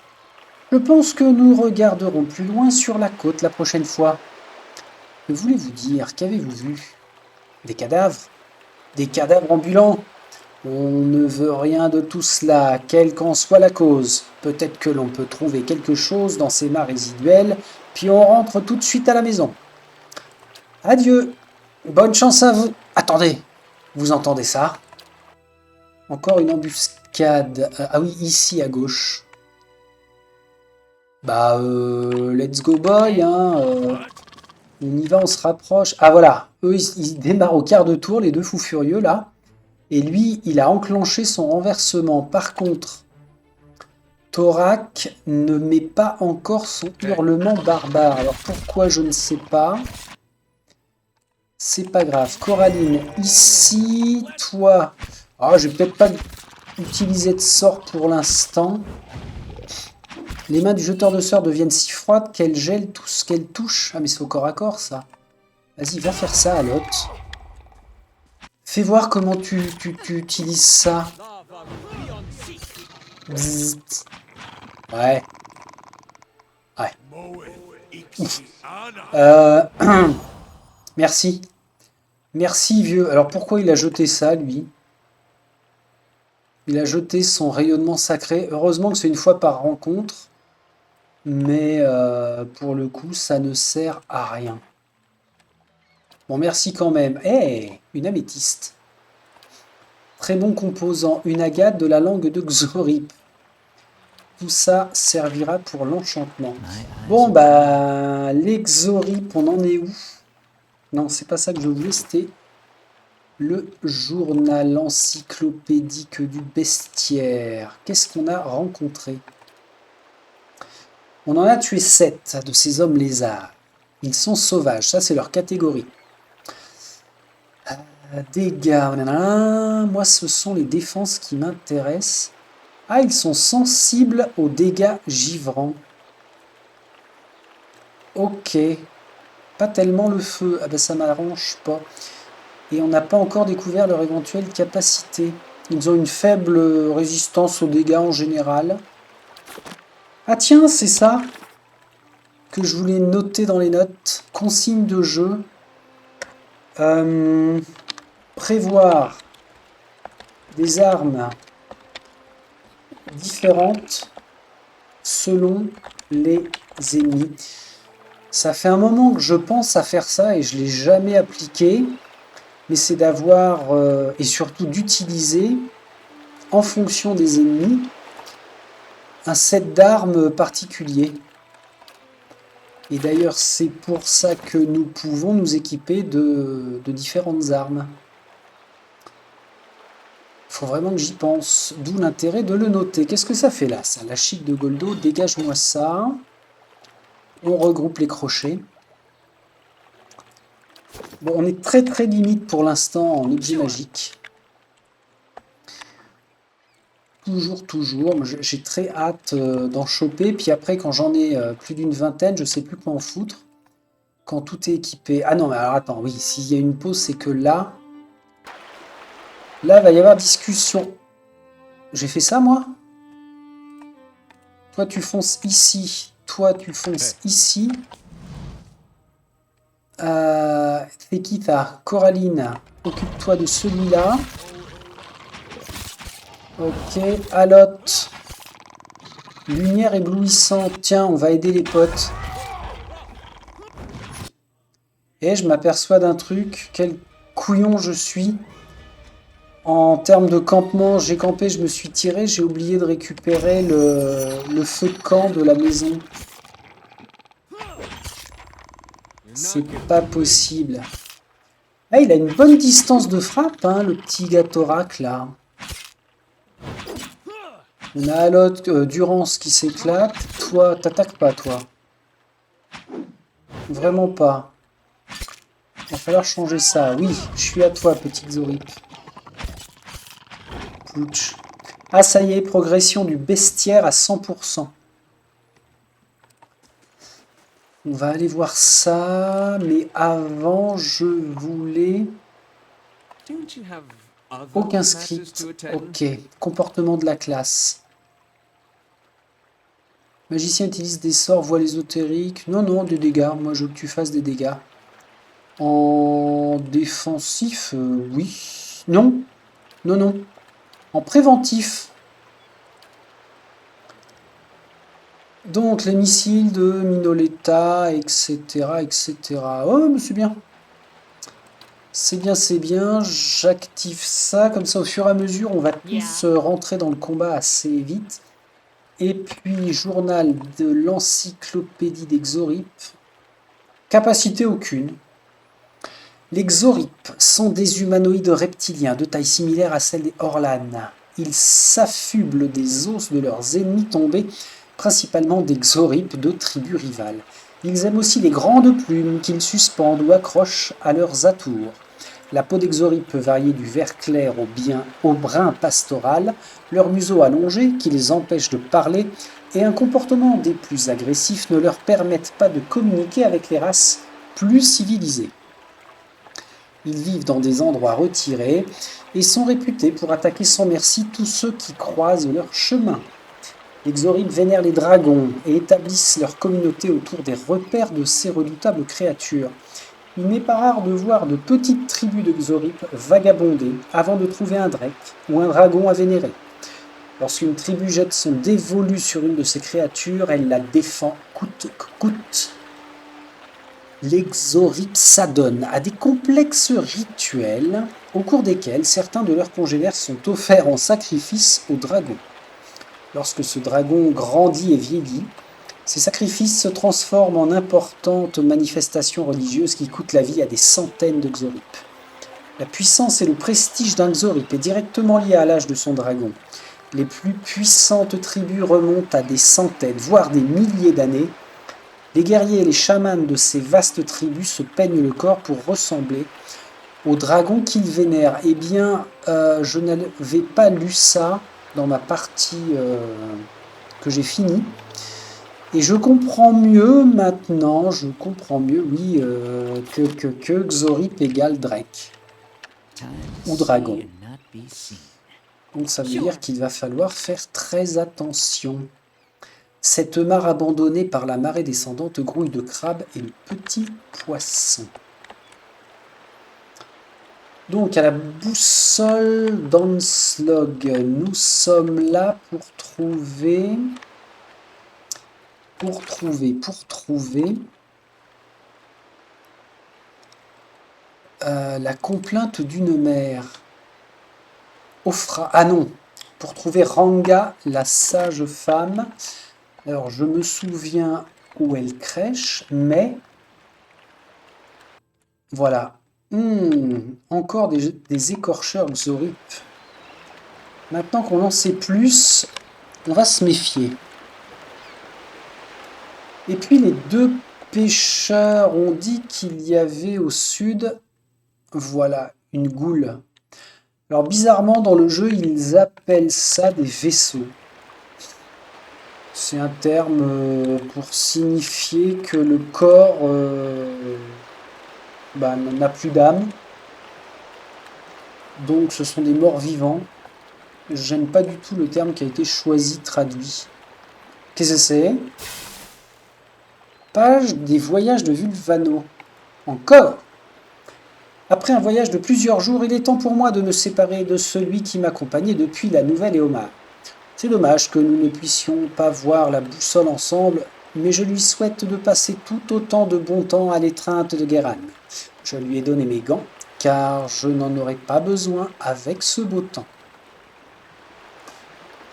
A: Je pense que nous regarderons plus loin sur la côte la prochaine fois. Que voulez-vous dire? Qu'avez-vous vu? Des cadavres? Des cadavres ambulants? On ne veut rien de tout cela, quelle qu'en soit la cause. Peut-être que l'on peut trouver quelque chose dans ces mares résiduelles, puis on rentre tout de suite à la maison. Adieu. Bonne chance à vous. Attendez, vous entendez ça? Encore une embuscade. Ah oui, ici à gauche. Let's go boy, hein. On y va, on se rapproche. Ah voilà, eux ils démarrent au quart de tour, les deux fous furieux là. Et lui, il a enclenché son renversement. Par contre, Thorak ne met pas encore son hurlement barbare. Alors pourquoi, je ne sais pas. C'est pas grave. Coraline, ici, toi. Ah, je vais peut-être pas utiliser de sort pour l'instant. Les mains du jeteur de sorts deviennent si froides qu'elles gèlent tout ce qu'elles touchent. Ah, mais c'est au corps à corps, ça. Vas-y, va faire ça, Alot. Fais voir comment tu utilises ça. Bzzzt. Ouais. Ouais. Merci. Merci, vieux. Alors, pourquoi il a jeté ça, lui? Il a jeté son rayonnement sacré. Heureusement que c'est une fois par rencontre. Mais pour le coup, ça ne sert à rien. Bon, merci quand même. Hey, une améthyste. Très bon composant. Une agate de la langue de Xorip. Tout ça servira pour l'enchantement. Bon, bah, les Xorip, on en est où? Non, c'est pas ça que je voulais, c'était le journal encyclopédique du bestiaire. Qu'est-ce qu'on a rencontré? On en a tué 7 de ces hommes lézards. Ils sont sauvages, ça c'est leur catégorie. Dégâts, moi ce sont les défenses qui m'intéressent. Ah, ils sont sensibles aux dégâts givrants. Ok. Pas tellement le feu. Ah ben ça m'arrange pas. Et on n'a pas encore découvert leur éventuelle capacité. Ils ont une faible résistance aux dégâts en général. Ah tiens, c'est ça que je voulais noter dans les notes. Consigne de jeu. Prévoir des armes différentes selon les ennemis. Ça fait un moment que je pense à faire ça et je ne l'ai jamais appliqué. Mais c'est d'avoir, et surtout d'utiliser, en fonction des ennemis, un set d'armes particulier. Et d'ailleurs, c'est pour ça que nous pouvons nous équiper de différentes armes. Il faut vraiment que j'y pense, d'où l'intérêt de le noter. Qu'est-ce que ça fait là, ça? La chic de Goldo, dégage-moi ça. On regroupe les crochets. Bon, on est très très limite pour l'instant en objet magique. Toujours. J'ai très hâte d'en choper. Puis après, quand j'en ai plus d'une vingtaine, je sais plus quoi en foutre. Quand tout est équipé. Ah non, mais alors attends, oui, s'il y a une pause, c'est que là, il va y avoir discussion. J'ai fait ça, moi? Toi, tu fonces ici. Toi, tu fonces ici. C'est qui ça? Coraline, occupe-toi de celui-là. Ok, Alotte. Lumière éblouissante. Tiens, on va aider les potes. Et je m'aperçois d'un truc. Quel couillon je suis. En termes de campement, j'ai campé, je me suis tiré. J'ai oublié de récupérer le feu de camp de la maison. C'est pas possible. Ah, il a une bonne distance de frappe, hein, le petit Gatorak, là. On a Alotte, Durance qui s'éclate. Toi, t'attaques pas, toi. Vraiment pas. Il va falloir changer ça. Oui, je suis à toi, petite Zorip. Pouch. Ah, ça y est, progression du bestiaire à 100%. On va aller voir ça, mais avant, je voulais... Aucun script. Ok. Comportement de la classe. Magicien utilise des sorts, voile ésotérique. Non, des dégâts. Moi, je veux que tu fasses des dégâts. En défensif, oui. Non. En préventif. Donc, les missiles de Minoletta, etc., etc. Oh, mais c'est bien. C'est bien. J'active ça. Comme ça, au fur et à mesure, on va tous rentrer dans le combat assez vite. Et puis, journal de l'encyclopédie des Xorip. Capacité aucune. Les Xorip sont des humanoïdes reptiliens de taille similaire à celle des Orlan. Ils s'affublent des os de leurs ennemis tombés, principalement des Xorip de tribus rivales. Ils aiment aussi les grandes plumes qu'ils suspendent ou accrochent à leurs atours. La peau des Xorip peut varier du vert clair au brun pastoral, leur museau allongé qui les empêche de parler et un comportement des plus agressifs ne leur permettent pas de communiquer avec les races plus civilisées. Ils vivent dans des endroits retirés et sont réputés pour attaquer sans merci tous ceux qui croisent leur chemin. Les Xorip vénèrent les dragons et établissent leur communauté autour des repères de ces redoutables créatures. Il n'est pas rare de voir de petites tribus de Xorip vagabonder avant de trouver un drake ou un dragon à vénérer. Lorsqu'une tribu jette son dévolu sur une de ces créatures, elle la défend coûte que coûte. Les Xorip s'adonnent à des complexes rituels au cours desquels certains de leurs congénères sont offerts en sacrifice au dragon. Lorsque ce dragon grandit et vieillit, ces sacrifices se transforment en importantes manifestations religieuses qui coûtent la vie à des centaines de Xorip. La puissance et le prestige d'un Xorip est directement lié à l'âge de son dragon. Les plus puissantes tribus remontent à des centaines, voire des milliers d'années. Les guerriers et les chamans de ces vastes tribus se peignent le corps pour ressembler au dragon qu'ils vénèrent. Eh bien, je n'avais pas lu ça dans ma partie que j'ai finie. Et je comprends mieux maintenant, oui, que Xorip égale Drake. Ou dragon. Donc ça veut dire qu'il va falloir faire très attention. Cette mare abandonnée par la marée descendante grouille de crabes et de petits poissons. Donc à la boussole d'Onslog, nous sommes là pour trouver. La complainte d'une mère. Ofra. Ah non. Pour trouver Ranga, la sage femme. Alors, je me souviens où elle crèche, mais voilà. Encore des écorcheurs Xorip. Maintenant qu'on en sait plus, on va se méfier. Et puis les deux pêcheurs ont dit qu'il y avait au sud, voilà, une goule. Alors bizarrement, dans le jeu, ils appellent ça des vaisseaux. C'est un terme pour signifier que le corps n'a plus d'âme. Donc ce sont des morts vivants. J'aime pas du tout le terme qui a été choisi, traduit. Qu'est-ce que c'est? Page des voyages de Vulvano. Encore? Après un voyage de plusieurs jours, il est temps pour moi de me séparer de celui qui m'accompagnait depuis la Nouvelle Éomer. C'est dommage que nous ne puissions pas voir la boussole ensemble, mais je lui souhaite de passer tout autant de bon temps à l'étreinte de Guéran. Je lui ai donné mes gants, car je n'en aurai pas besoin avec ce beau temps.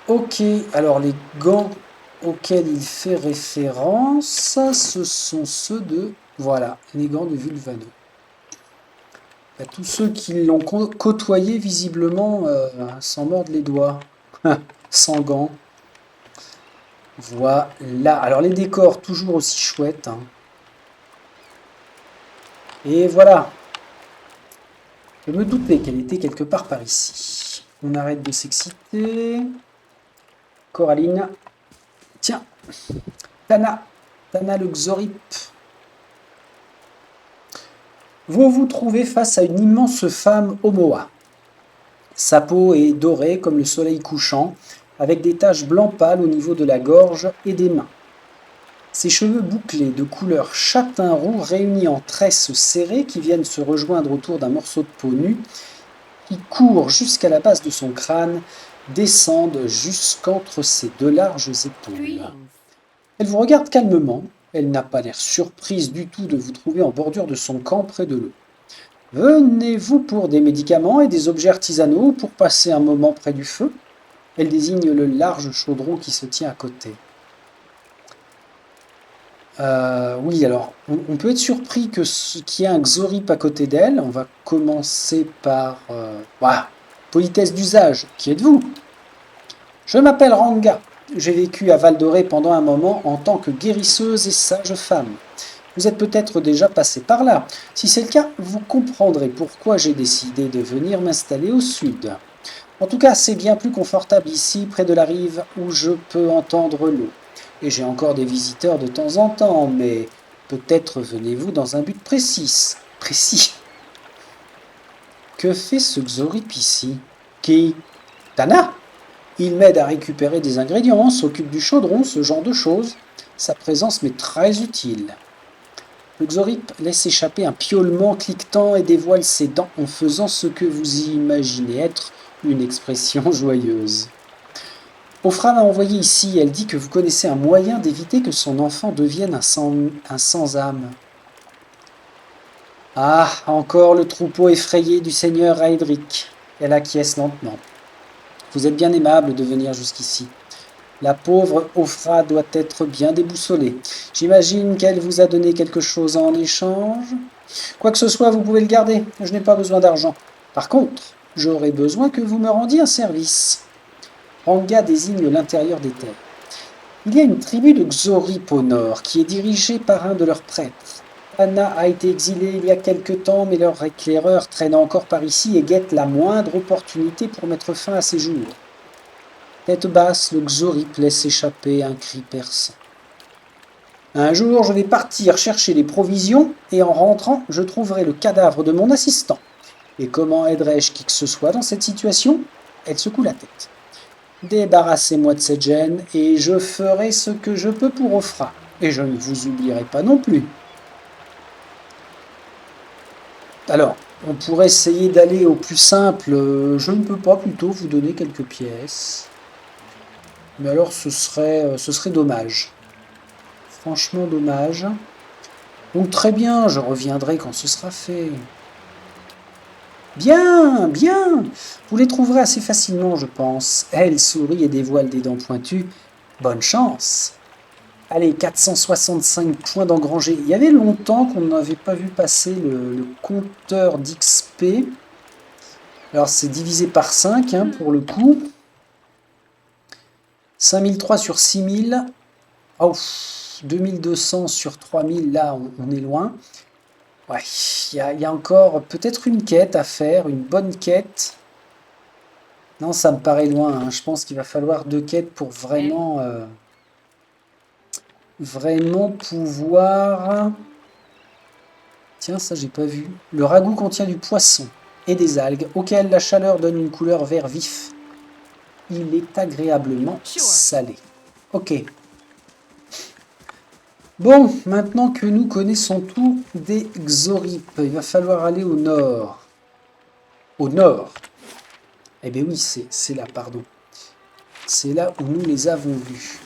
A: Ok, alors les gants auxquels il fait référence, ce sont ceux de... Voilà, les gants de Vulvano. Tous ceux qui l'ont côtoyé, visiblement, s'en mordent les doigts. Sans gants. Voilà. Alors les décors, toujours aussi chouettes. Hein. Et voilà. Je me doutais qu'elle était quelque part par ici. On arrête de s'exciter. Coraline. Tiens. Tana. Tana le Xorip. Vous vous trouvez face à une immense femme Omoa. Sa peau est dorée comme le soleil couchant, avec des taches blanc pâle au niveau de la gorge et des mains. Ses cheveux bouclés de couleur châtain roux réunis en tresses serrées qui viennent se rejoindre autour d'un morceau de peau nue, qui court jusqu'à la base de son crâne, descendent jusqu'entre ses deux larges épaules. Elle vous regarde calmement, elle n'a pas l'air surprise du tout de vous trouver en bordure de son camp près de l'eau. Venez-vous pour des médicaments et des objets artisanaux pour passer un moment près du feu? Elle désigne le large chaudron qui se tient à côté. Oui, alors, on peut être surpris qu'il y ait un Xorip à côté d'elle. On va commencer par... voilà, politesse d'usage. Qui êtes-vous? Je m'appelle Ranga. J'ai vécu à Val-d'Oré pendant un moment en tant que guérisseuse et sage femme. Vous êtes peut-être déjà passé par là. Si c'est le cas, vous comprendrez pourquoi j'ai décidé de venir m'installer au sud. En tout cas, c'est bien plus confortable ici, près de la rive, où je peux entendre l'eau. Et j'ai encore des visiteurs de temps en temps, mais peut-être venez-vous dans un but précis. Précis. Que fait ce Xorip ici? Qui? Tana? Il m'aide à récupérer des ingrédients, s'occupe du chaudron, ce genre de choses. Sa présence m'est très utile. Le Xorip laisse échapper un piaulement cliquetant et dévoile ses dents en faisant ce que vous imaginez être une expression joyeuse. Ofra m'a envoyé ici, elle dit que vous connaissez un moyen d'éviter que son enfant devienne un sans-âme. Ah, encore le troupeau effrayé du seigneur Raedric. Elle acquiesce lentement. Vous êtes bien aimable de venir jusqu'ici. La pauvre Ofra doit être bien déboussolée. J'imagine qu'elle vous a donné quelque chose en échange. Quoi que ce soit, vous pouvez le garder. Je n'ai pas besoin d'argent. Par contre, j'aurai besoin que vous me rendiez un service. Ranga désigne l'intérieur des terres. Il y a une tribu de Xorip au nord qui est dirigée par un de leurs prêtres. Anna a été exilée il y a quelque temps, mais leur éclaireur traîne encore par ici et guette la moindre opportunité pour mettre fin à ses jours. Tête basse, le Xorip laisse échapper un cri perçant. Un jour, je vais partir chercher les provisions et en rentrant, je trouverai le cadavre de mon assistant. Et comment aiderai-je qui que ce soit dans cette situation? Elle secoue la tête. Débarrassez-moi de cette gêne et je ferai ce que je peux pour Ofra. Et je ne vous oublierai pas non plus. Alors, on pourrait essayer d'aller au plus simple. Je ne peux pas plutôt vous donner quelques pièces. Mais alors, ce serait dommage. Franchement dommage. Donc très bien, je reviendrai quand ce sera fait. Bien, bien. Vous les trouverez assez facilement, je pense. Elle sourit et dévoile des dents pointues. Bonne chance. Allez, 465 points d'engrangés. Il y avait longtemps qu'on n'avait pas vu passer le compteur d'XP. Alors, c'est divisé par 5, hein, pour le coup. 5003 sur 6000. Oh, 2200 sur 3000, là, on est loin. Ouais, il y a encore peut-être une quête à faire, une bonne quête. Non, ça me paraît loin, hein. Je pense qu'il va falloir 2 quêtes pour vraiment pouvoir... Tiens, ça j'ai pas vu. Le ragoût contient du poisson et des algues, auxquelles la chaleur donne une couleur vert vif. Il est agréablement salé. Ok. Bon, maintenant que nous connaissons tout des Xoripes, il va falloir aller au nord. Au nord. Eh bien oui, c'est là, pardon. C'est là où nous les avons vus.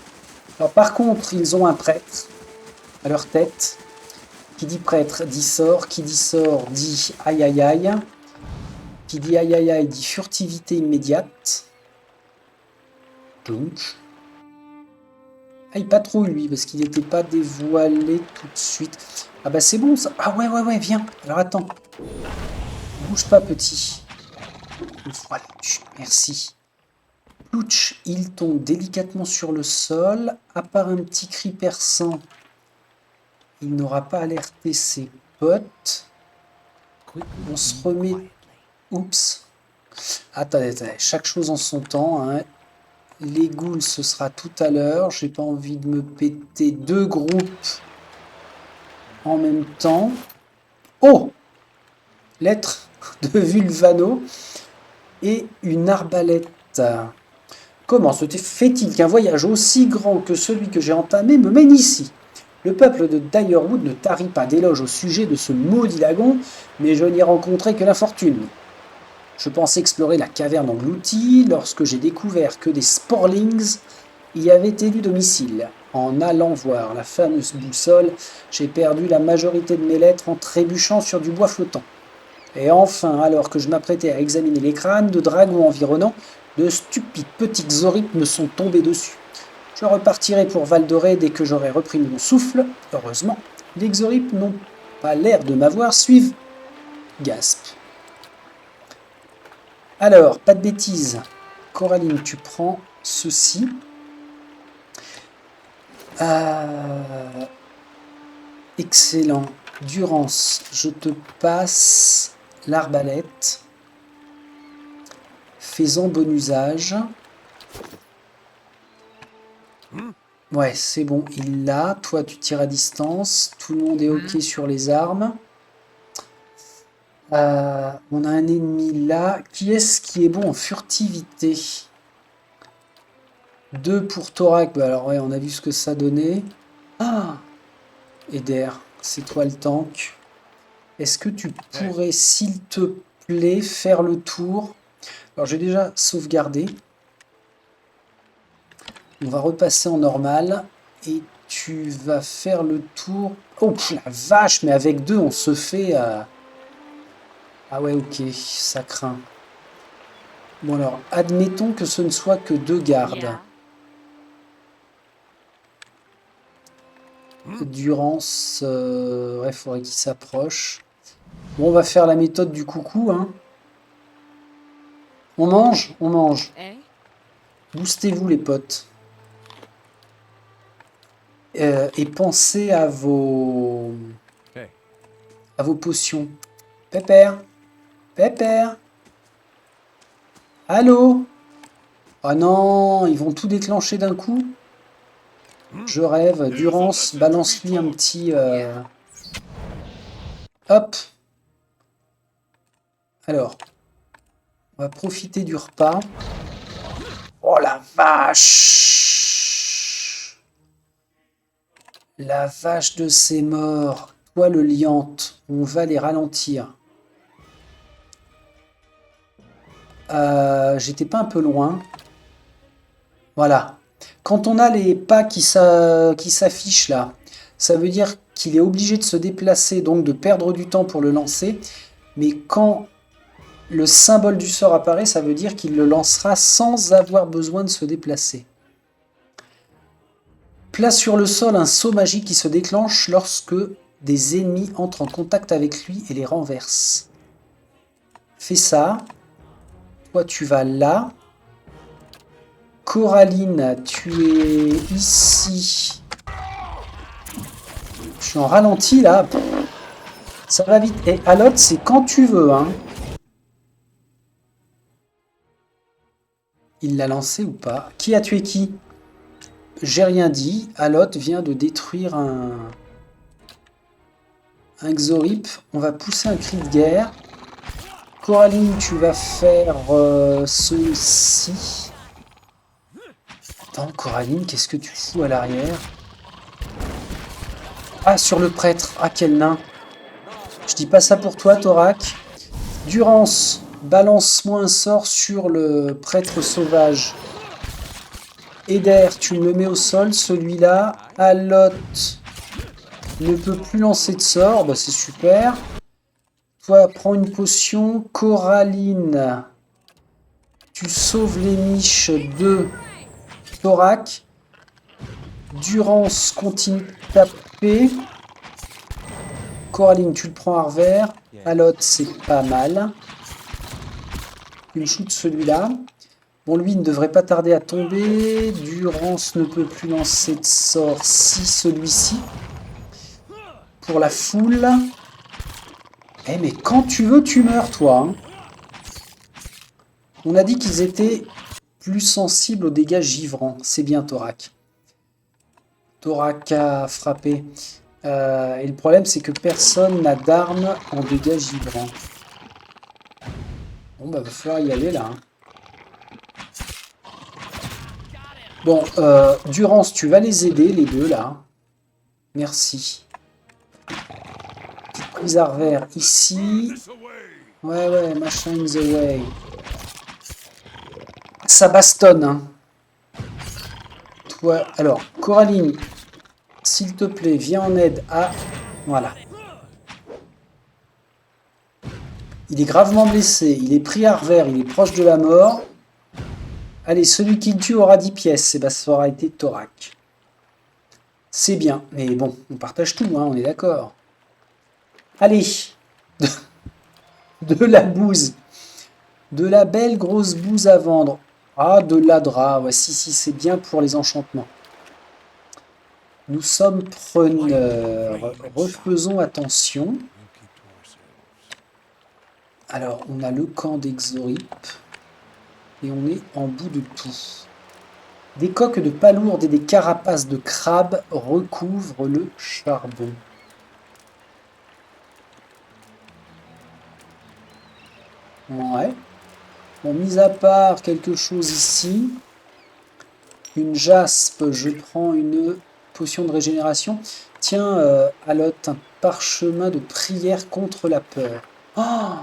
A: Alors par contre, ils ont un prêtre à leur tête. Qui dit prêtre dit sort. Qui dit sort dit aïe aïe aïe. Qui dit aïe aïe aïe dit furtivité immédiate. Donc... Ah, il patrouille lui, parce qu'il n'était pas dévoilé tout de suite. Ah bah c'est bon ça. Ah ouais, viens. Alors attends. Bouge pas petit. Voilà, merci. Plouch, il tombe délicatement sur le sol. À part un petit cri perçant, il n'aura pas alerté ses potes. On se remet... Oups. Attendez, chaque chose en son temps, hein. Les ghouls, ce sera tout à l'heure. J'ai pas envie de me péter 2 groupes en même temps. Oh! Lettre de Vulvano et une arbalète. Comment se fait-il qu'un voyage aussi grand que celui que j'ai entamé me mène ici? Le peuple de Direwood ne tarit pas d'éloges au sujet de ce maudit lagon, mais je n'y ai rencontré que l'infortune. Je pensais explorer la caverne engloutie lorsque j'ai découvert que des sporlings y avaient élu domicile. En allant voir la fameuse boussole, j'ai perdu la majorité de mes lettres en trébuchant sur du bois flottant. Et enfin, alors que je m'apprêtais à examiner les crânes de dragons environnants, de stupides petits Xoripes me sont tombés dessus. Je repartirai pour Val-d'Orée dès que j'aurai repris mon souffle. Heureusement, les Xoripes n'ont pas l'air de m'avoir suivi. Gasp. Alors, pas de bêtises. Coraline, tu prends ceci. Excellent. Durance, je te passe l'arbalète. Fais-en bon usage. Ouais, c'est bon, il l'a. Toi, tu tires à distance. Tout le monde est OK sur les armes. On a un ennemi là. Qui est-ce qui est bon en furtivité? 2 pour Thorac. Bah alors ouais, on a vu ce que ça donnait. Ah! Eder, c'est toi le tank. Est-ce que tu pourrais, s'il te plaît, faire le tour? Alors j'ai déjà sauvegardé. On va repasser en normal. Et tu vas faire le tour... Oh la vache, mais avec 2, on se fait... Ah ouais, ok, ça craint. Bon alors, admettons que ce ne soit que 2 gardes. Durance, ouais, faudrait qu'il s'approche. Bon, on va faire la méthode du coucou, hein. On mange, on mange. Boostez-vous les potes. Et pensez à vos potions. Pépère. Pépère. Allô? Ah non, ils vont tout déclencher d'un coup. Je rêve. Durance, balance-lui un petit... Hop. Alors. On va profiter du repas. Oh la vache! La vache de ces morts. Toi le liante. On va les ralentir. J'étais pas un peu loin. Voilà. Quand on a les pas qui s'affichent là, ça veut dire qu'il est obligé de se déplacer, donc de perdre du temps pour le lancer. Mais quand le symbole du sort apparaît, ça veut dire qu'il le lancera sans avoir besoin de se déplacer. Place sur le sol un saut magique qui se déclenche lorsque des ennemis entrent en contact avec lui et les renversent. Fais ça. Toi, tu vas là. Coraline, tu es ici. Je suis en ralenti, là. Ça va vite. Et Alot, c'est quand tu veux, hein. Il l'a lancé ou pas? Qui a tué qui? J'ai rien dit. Alot vient de détruire un Xorip. On va pousser un cri de guerre. Coraline, tu vas faire ceci. Attends, Coraline, qu'est-ce que tu fous à l'arrière? Ah, sur le prêtre. Ah, quel nain. Je dis pas ça pour toi, Thorac. Durance, balance-moi un sort sur le prêtre sauvage. Eder, tu me le mets au sol, celui-là. Alot ne peut plus lancer de sort, bah c'est super. Toi, prends une potion. Coraline, tu sauves les miches de Thorac. Durance continue de taper. Coraline, tu le prends à revers. Alot, c'est pas mal. Une shoot celui-là. Bon, lui, il ne devrait pas tarder à tomber. Durance ne peut plus lancer de sort si celui-ci. Pour la foule. Eh, mais quand tu veux, tu meurs, toi. Hein. On a dit qu'ils étaient plus sensibles aux dégâts givrants. C'est bien, Thorac. Thorac a frappé. Et le problème, c'est que personne n'a d'arme en dégâts givrants. Bon, bah, va falloir y aller, là. Hein. Bon, Durance, tu vas les aider, les deux, là. Merci. Petite prise à revers ici. Ouais, machin in the way. Ça bastonne, hein. Toi, alors, Coraline, s'il te plaît, viens en aide à... Voilà. Il est gravement blessé, il est pris à revers, il est proche de la mort. Allez, celui qui le tue aura 10 pièces. Et ben, ça aura été Thorac. C'est bien, mais bon, on partage tout, hein, on est d'accord. Allez, de la bouse. De la belle grosse bouse à vendre. Ah, de l'adra, ouais, si, c'est bien pour les enchantements. Nous sommes preneurs. Refaisons attention. Alors, on a le camp d'Exorip. Et on est en bout de tout. Des coques de palourdes et des carapaces de crabes recouvrent le charbon. Ouais. Bon, mis à part quelque chose ici. Une jaspe, je prends une potion de régénération. Tiens, Alot, un parchemin de prière contre la peur. Oh,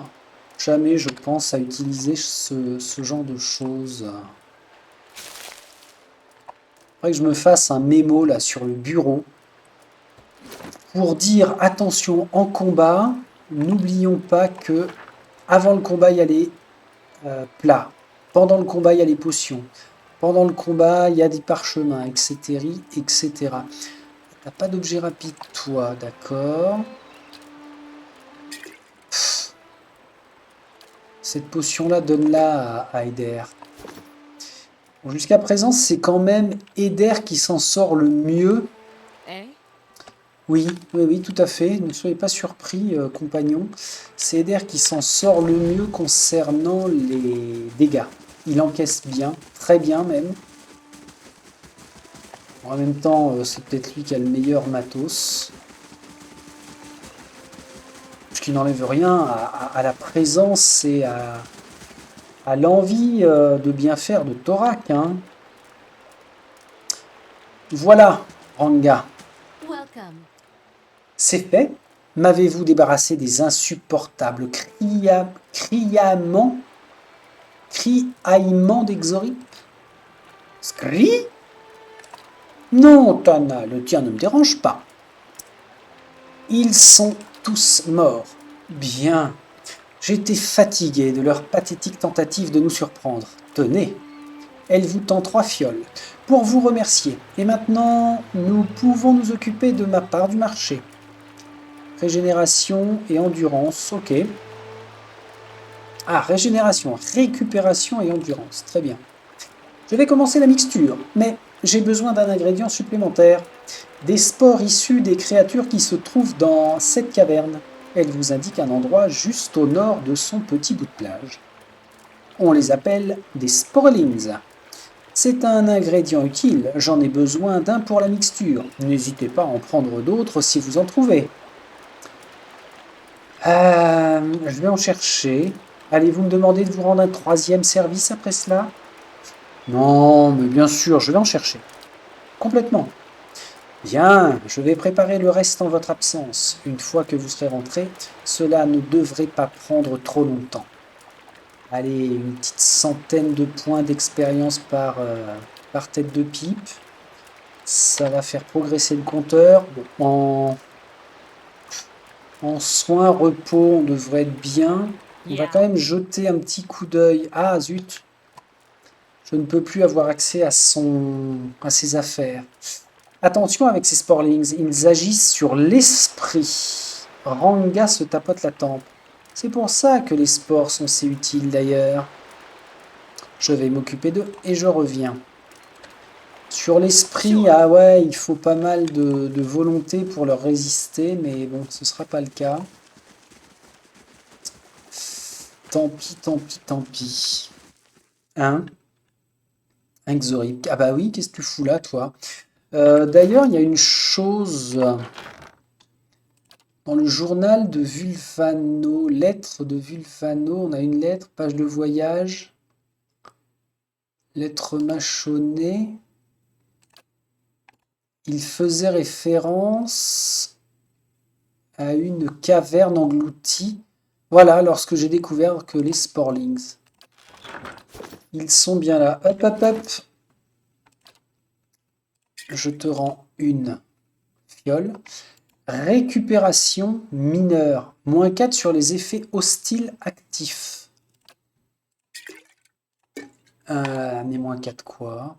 A: jamais je pense à utiliser ce genre de choses. Faudrait que je me fasse un mémo là sur le bureau pour dire attention en combat. N'oublions pas que avant le combat il y a les plats. Pendant le combat il y a les potions. Pendant le combat il y a des parchemins, etc. etc. T'as pas d'objet rapide toi, d'accord. Cette potion-là, donne-la à Eder. Bon, jusqu'à présent, c'est quand même Eder qui s'en sort le mieux. Oui, tout à fait. Ne soyez pas surpris, compagnons. C'est Eder qui s'en sort le mieux concernant les dégâts. Il encaisse bien, très bien même. En même temps, c'est peut-être lui qui a le meilleur matos. Ce qui n'enlève rien à la présence et à l'envie de bien faire de Thorac. Hein. Voilà, Ranga. C'est fait. M'avez-vous débarrassé des insupportables criaillements d'Exorip? Scri? Non, Tana, le tien ne me dérange pas. Ils sont tous morts. Bien. J'étais fatigué de leur pathétique tentative de nous surprendre. Tenez, elle vous tend 3 fioles pour vous remercier. Et maintenant, nous pouvons nous occuper de ma part du marché. Régénération et endurance, ok. Ah, régénération, récupération et endurance, très bien. Je vais commencer la mixture, mais j'ai besoin d'un ingrédient supplémentaire. Des spores issus des créatures qui se trouvent dans cette caverne. Elle vous indique un endroit juste au nord de son petit bout de plage. On les appelle des sporlings. C'est un ingrédient utile, j'en ai besoin d'un pour la mixture. N'hésitez pas à en prendre d'autres si vous en trouvez. Je vais en chercher. Allez-vous me demander de vous rendre un 3e service après cela? Non, mais bien sûr, je vais en chercher. Complètement. Bien, je vais préparer le reste en votre absence. Une fois que vous serez rentré, cela ne devrait pas prendre trop longtemps. Allez, une petite centaine de points d'expérience par tête de pipe. Ça va faire progresser le compteur. Bon, en soins, repos, on devrait être bien. On va quand même jeter un petit coup d'œil. Ah, zut! Je ne peux plus avoir accès à ses affaires. Attention avec ces sporlings, ils agissent sur l'esprit. Ranga se tapote la tempe. C'est pour ça que les spores sont si utiles d'ailleurs. Je vais m'occuper d'eux et je reviens. Sur l'esprit, ah ouais, il faut pas mal de volonté pour leur résister, mais bon, ce sera pas le cas. Tant pis, tant pis, tant pis. Hein? Un Xorib. Ah bah oui, qu'est-ce que tu fous là, toi? D'ailleurs, il y a une chose dans le journal de Vulfano, lettre de Vulfano, on a une lettre, page de voyage, lettre mâchonnée. Il faisait référence à une caverne engloutie. Voilà, lorsque j'ai découvert que les sporlings, ils sont bien là. Hop, hop, hop. Je te rends une fiole. Récupération mineure. -4 sur les effets hostiles actifs. Mais -4 quoi?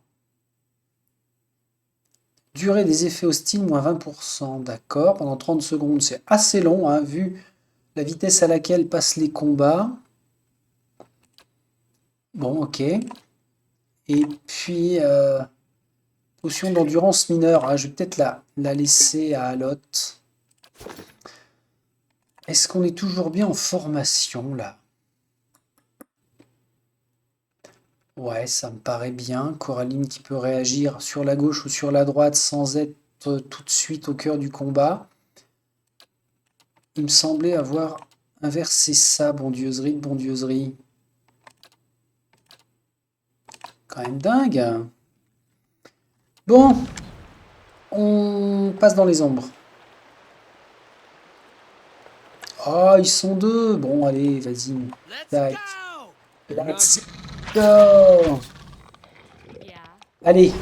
A: Durée des effets hostiles, -20%. D'accord. Pendant 30 secondes, c'est assez long, hein, vu la vitesse à laquelle passent les combats. Bon, ok. Et puis, potion d'endurance mineure. Ah, je vais peut-être la laisser à Alot. Est-ce qu'on est toujours bien en formation, là? Ouais, ça me paraît bien. Coraline qui peut réagir sur la gauche ou sur la droite sans être tout de suite au cœur du combat. Il me semblait avoir inversé ça, bondieuserie de bondieuserie. Quand même dingue. Bon, on passe dans les ombres. Ah, ils sont deux. Bon, allez, vas-y. Tac. Let's go. Allez.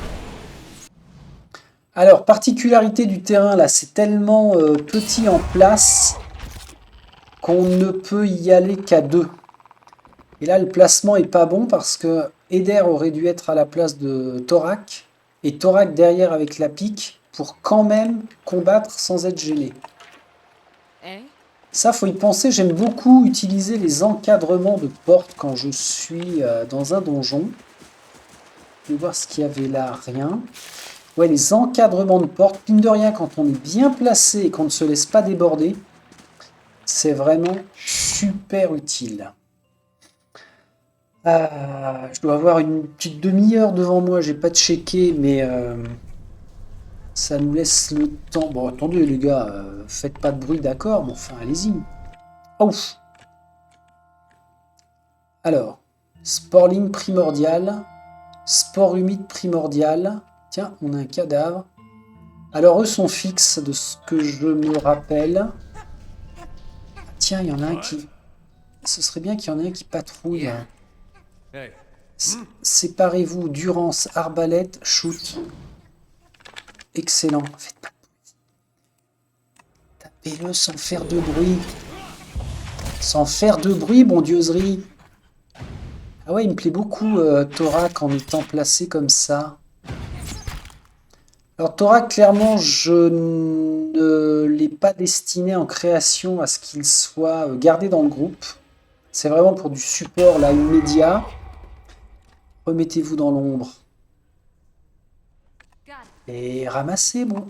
A: Alors, particularité du terrain, là, c'est tellement petit en place qu'on ne peut y aller qu'à 2. Et là, le placement est pas bon parce que Eder aurait dû être à la place de Thorak. Et Thorak derrière avec la pique pour quand même combattre sans être gêné. Ça, faut y penser. J'aime beaucoup utiliser les encadrements de portes quand je suis dans un donjon. Je vais voir ce qu'il y avait là. Rien. Ouais, les encadrements de portes. Mine de rien, quand on est bien placé et qu'on ne se laisse pas déborder, c'est vraiment super utile. Je dois avoir une petite demi-heure devant moi. J'ai pas checké, mais ça nous laisse le temps. Bon, attendez les gars, faites pas de bruit, d'accord, mais enfin, allez-y. Ouf. Alors, sporling primordial, sport humide primordial. Tiens, on a un cadavre. Alors, eux sont fixes de ce que je me rappelle. Tiens, il y en a un qui... Ce serait bien qu'il y en ait un qui patrouille. Séparez-vous, Durance, arbalète, shoot. Excellent. Faites pas de bruit. Tapez-le sans faire de bruit. Sans faire de bruit, bondioserie. Ah ouais, il me plaît beaucoup Thorak en étant placé comme ça. Alors Thorak, clairement, je ne l'ai pas destiné en création à ce qu'il soit gardé dans le groupe. C'est vraiment pour du support là immédiat. Remettez-vous dans l'ombre. Et ramassez, bon.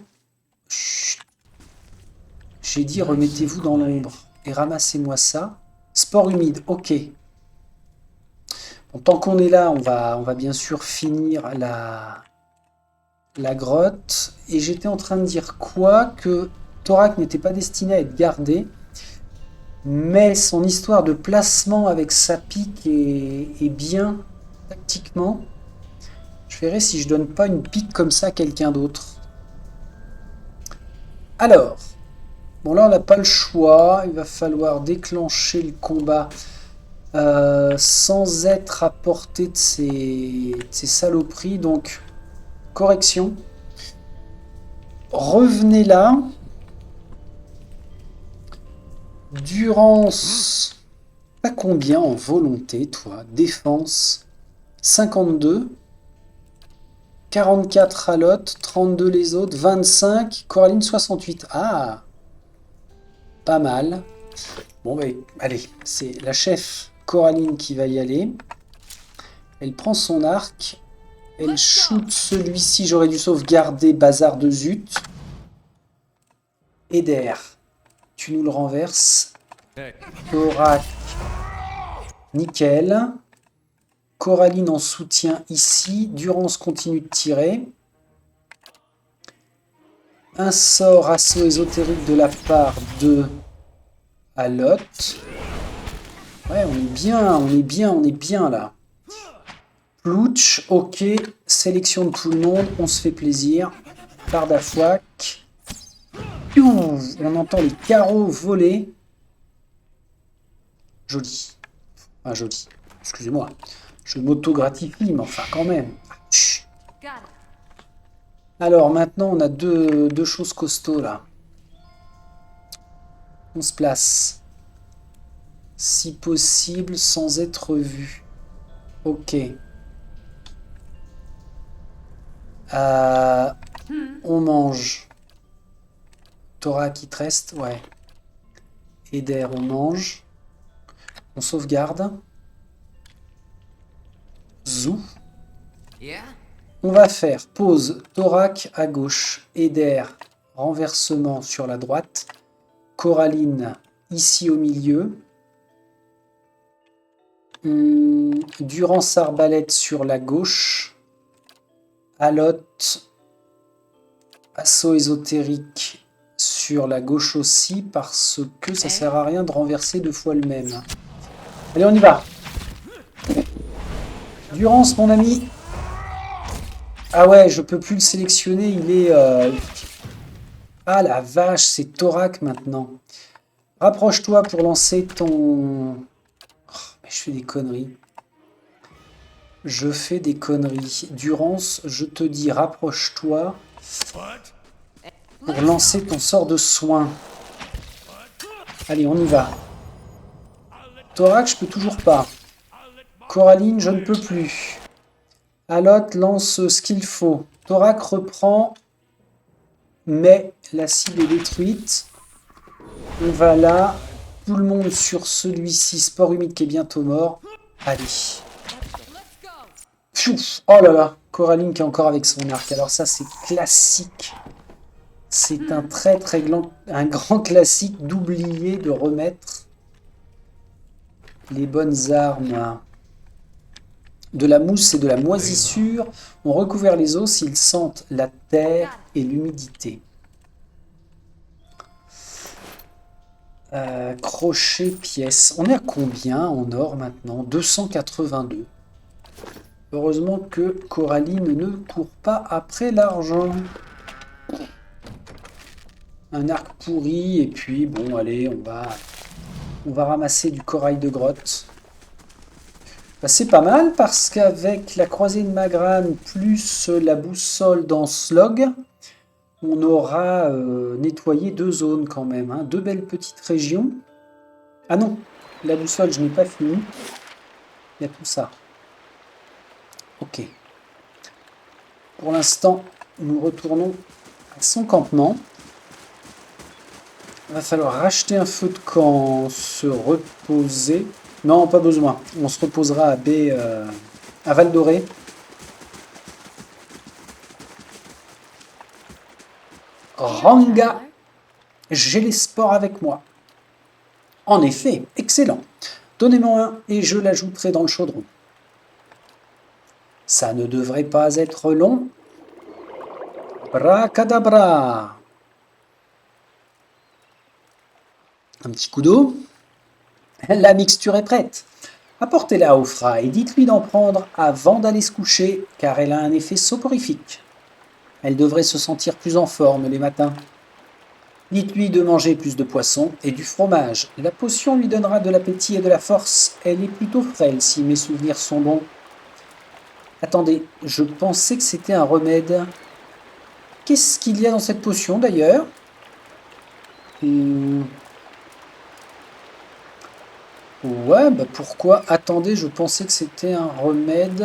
A: Chut. J'ai dit remettez-vous dans l'ombre. Et ramassez-moi ça. Sport humide, ok. Bon, tant qu'on est là, on va bien sûr finir la grotte. Et j'étais en train de dire quoi? Que Thorak n'était pas destiné à être gardé. Mais son histoire de placement avec sa pique est bien tactiquement. Je verrai si je donne pas une pique comme ça à quelqu'un d'autre. Alors, bon là on n'a pas le choix. Il va falloir déclencher le combat sans être à portée de ces saloperies. Donc, correction. Revenez là. Durance, pas combien en volonté, toi? Défense, 52. 44 à l'autre, 32 les autres, 25. Coraline, 68. Ah, pas mal. Bon, ben, allez, c'est la chef Coraline qui va y aller. Elle prend son arc. Elle shoot celui-ci. J'aurais dû sauvegarder, bazar de zut. Eder, tu nous le renverses. Thorak, nickel. Coraline en soutien ici. Durance continue de tirer. Un sort assaut ésotérique de la part de Alot. Ouais, on est bien, on est bien, on est bien là. Plouch, ok. Sélection de tout le monde, on se fait plaisir. Pardafouac. On entend les carreaux voler. Joli. Ah, joli. Excusez-moi. Je m'auto-gratifie, mais enfin quand même. Chut. Alors maintenant, on a deux choses costauds là. On se place. Si possible, sans être vu. Ok. On mange. Thorak qui te reste, ouais. Eder, on mange. On sauvegarde. Zou. On va faire pause Thorak à gauche. Eder, renversement sur la droite. Coraline, ici au milieu. Durance arbalète sur la gauche. Alot, assaut ésotérique sur la gauche aussi, parce que ça sert à rien de renverser deux fois le même. Allez, on y va. Durance, mon ami. Ah ouais, je peux plus le sélectionner, il est... Ah la vache, c'est Thorak maintenant. Rapproche-toi pour lancer ton... Oh, mais je fais des conneries. Je fais des conneries. Durance, je te dis, rapproche-toi pour lancer ton sort de soin. Allez, on y va. Thorak, je peux toujours pas. Coraline, je ne peux plus. Alot lance ce qu'il faut. Thorak reprend, mais la cible est détruite. On va là. Tout le monde sur celui-ci. Sport humide qui est bientôt mort. Allez. Pfiouf. Oh là là. Coraline qui est encore avec son arc. Alors ça, c'est classique. C'est un un grand classique d'oublier de remettre les bonnes armes. De la mousse et de la moisissure ont recouvert les os s'ils sentent la terre et l'humidité. Crochet, pièce. On est à combien en or maintenant? 282. Heureusement que Coraline ne court pas après l'argent. Un arc pourri et puis bon allez, on va ramasser du corail de grotte. Bah, c'est pas mal parce qu'avec la croisée de Magrane plus la boussole dans Slog, on aura nettoyé deux zones quand même, hein, deux belles petites régions. Ah non, La boussole, je n'ai pas fini. Il y a tout ça. Ok. Pour l'instant, nous retournons à son campement. Il va falloir racheter un feu de camp, se reposer. Non, pas besoin. On se reposera à baie, à Val d'Orée. Ranga, j'ai les sports avec moi. En effet, excellent. Donnez-moi un et je l'ajouterai dans le chaudron. Ça ne devrait pas être long. Bracadabra. Un petit coup d'eau. La mixture est prête. Apportez-la à Ofra et dites-lui d'en prendre avant d'aller se coucher, car elle a un effet soporifique. Elle devrait se sentir plus en forme les matins. Dites-lui de manger plus de poisson et du fromage. La potion lui donnera de l'appétit et de la force. Elle est plutôt frêle si mes souvenirs sont bons. Attendez, je pensais que c'était un remède. Qu'est-ce qu'il y a dans cette potion d'ailleurs? Ouais, bah pourquoi? Attendez, je pensais que c'était un remède.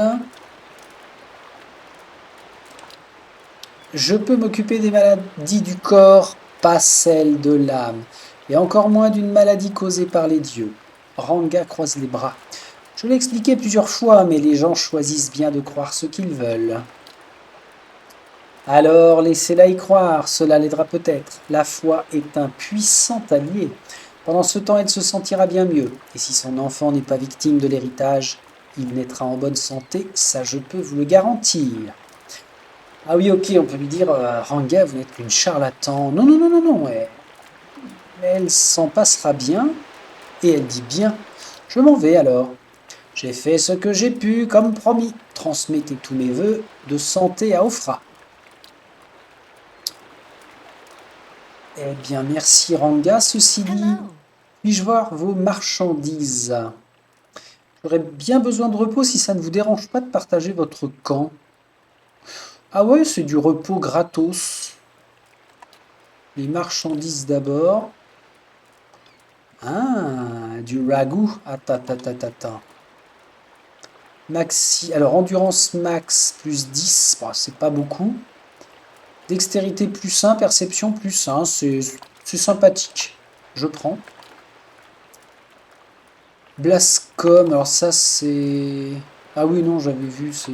A: Je peux m'occuper des maladies du corps, pas celles de l'âme, et encore moins d'une maladie causée par les dieux. Ranga croise les bras. Je l'ai expliqué plusieurs fois, mais les gens choisissent bien de croire ce qu'ils veulent. Alors laissez-la y croire, cela l'aidera peut-être. La foi est un puissant allié. Pendant ce temps, elle se sentira bien mieux. Et si son enfant n'est pas victime de l'héritage, il naîtra en bonne santé, ça je peux vous le garantir. Ah oui, ok, on peut lui dire, Ranga, vous n'êtes qu'une charlatan. Non, non, non, non, non, elle s'en passera bien. Et elle dit bien, je m'en vais alors. J'ai fait ce que j'ai pu, comme promis. Transmettez tous mes vœux de santé à Ofra. Eh bien, merci Ranga. Ceci dit, puis-je voir vos marchandises? J'aurais bien besoin de repos si ça ne vous dérange pas de partager votre camp. Ah ouais, c'est du repos gratos. Les marchandises d'abord. Ah, du ragoût. Attends. Maxi. Alors, endurance max plus 10. Bon, c'est pas beaucoup. Dextérité plus 1, perception plus 1. C'est sympathique. Je prends. Blascom. Alors, ça, c'est. Ah oui, non, j'avais vu. C'est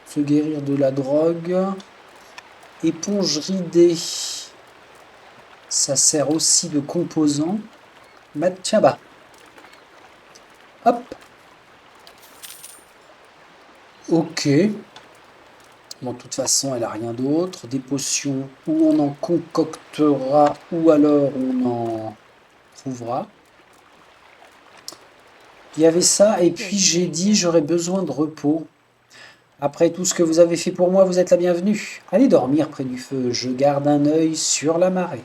A: se guérir de la drogue. Éponge ridée. Ça sert aussi de composant. Tiens, bah. Hop. Ok. Bon, de toute façon, elle a rien d'autre. Des potions, ou on en concoctera, ou alors on en trouvera. Il y avait ça, et puis j'ai dit j'aurais besoin de repos. Après tout ce que vous avez fait pour moi, vous êtes la bienvenue. Allez dormir près du feu, je garde un œil sur la marée.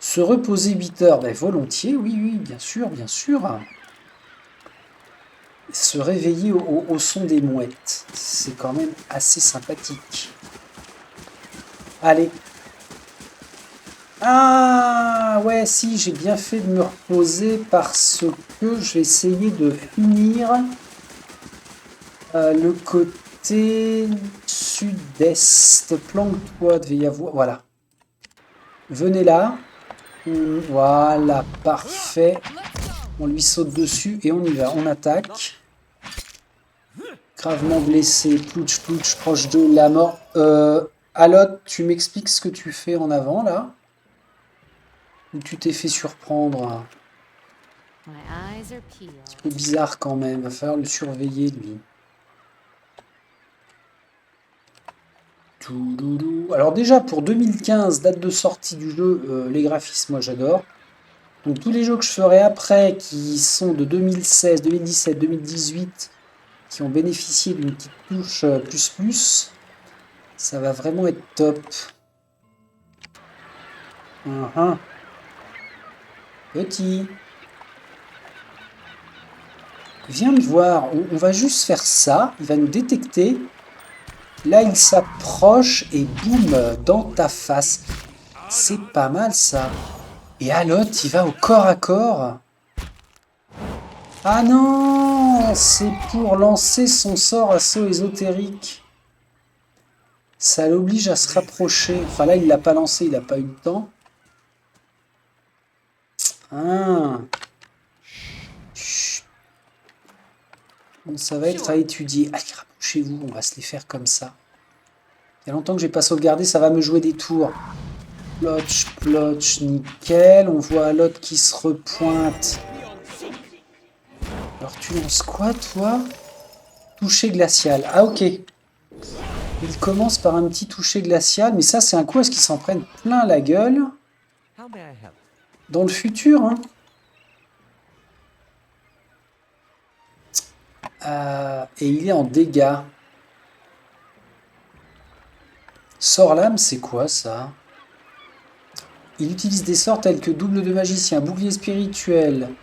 A: Se reposer 8 heures, ben volontiers, oui, bien sûr, bien sûr. Se réveiller au son des mouettes, c'est quand même assez sympathique. Allez. Ah ouais, si, j'ai bien fait de me reposer parce que je vais essayer de finir le côté sud-est. Planque-toi, devait y avoir... Voilà. Venez là. Voilà, parfait. On lui saute dessus et on y va. On attaque. Gravement blessé, plouch, proche de la mort. Alot, tu m'expliques ce que tu fais en avant, là? Ou tu t'es fait surprendre? Un petit peu bizarre quand même, va falloir le surveiller, lui. Alors déjà, pour 2015, date de sortie du jeu, les graphismes, moi j'adore. Donc tous les jeux que je ferai après, qui sont de 2016, 2017, 2018... qui ont bénéficié d'une petite touche plus, ça va vraiment être top. Petit. Viens me voir, on va juste faire ça, il va nous détecter. Là, il s'approche et boum, dans ta face. C'est pas mal ça. Et à l'autre, il va au corps à corps. Ah non! C'est pour lancer son sort assaut ésotérique. Ça l'oblige à se rapprocher. Enfin là, il l'a pas lancé, il n'a pas eu le temps. Ah. Chut. Bon, ça va être à étudier. Allez, rapprochez-vous, on va se les faire comme ça. Il y a longtemps que j'ai pas sauvegardé, ça va me jouer des tours. Plotch, plotch, nickel. On voit l'autre qui se repointe. Alors tu lances quoi, toi? Toucher glacial. Ah, ok. Il commence par un petit toucher glacial, mais ça, c'est un coup à ce qu'ils s'en prennent plein la gueule. Dans le futur, hein. Et il est en dégâts. Sort lame, c'est quoi ça? Il utilise des sorts tels que double de magicien, bouclier spirituel,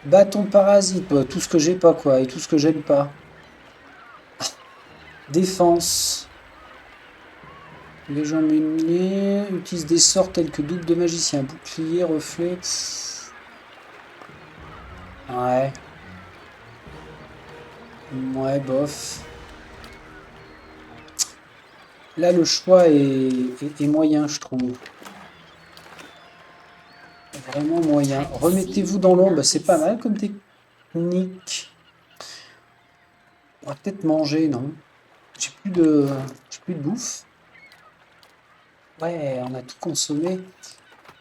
A: bâton parasite, bah, tout ce que j'ai pas quoi, et tout ce que j'aime pas. Défense. Les gens meuniers utilisent des sorts tels que double de magicien, bouclier, reflet. Pff. Ouais. Ouais, bof. Là, le choix est moyen, je trouve. Vraiment moyen. Remettez-vous dans l'ombre, c'est pas mal comme technique. On va peut-être manger, non? J'ai plus de bouffe. Ouais, on a tout consommé.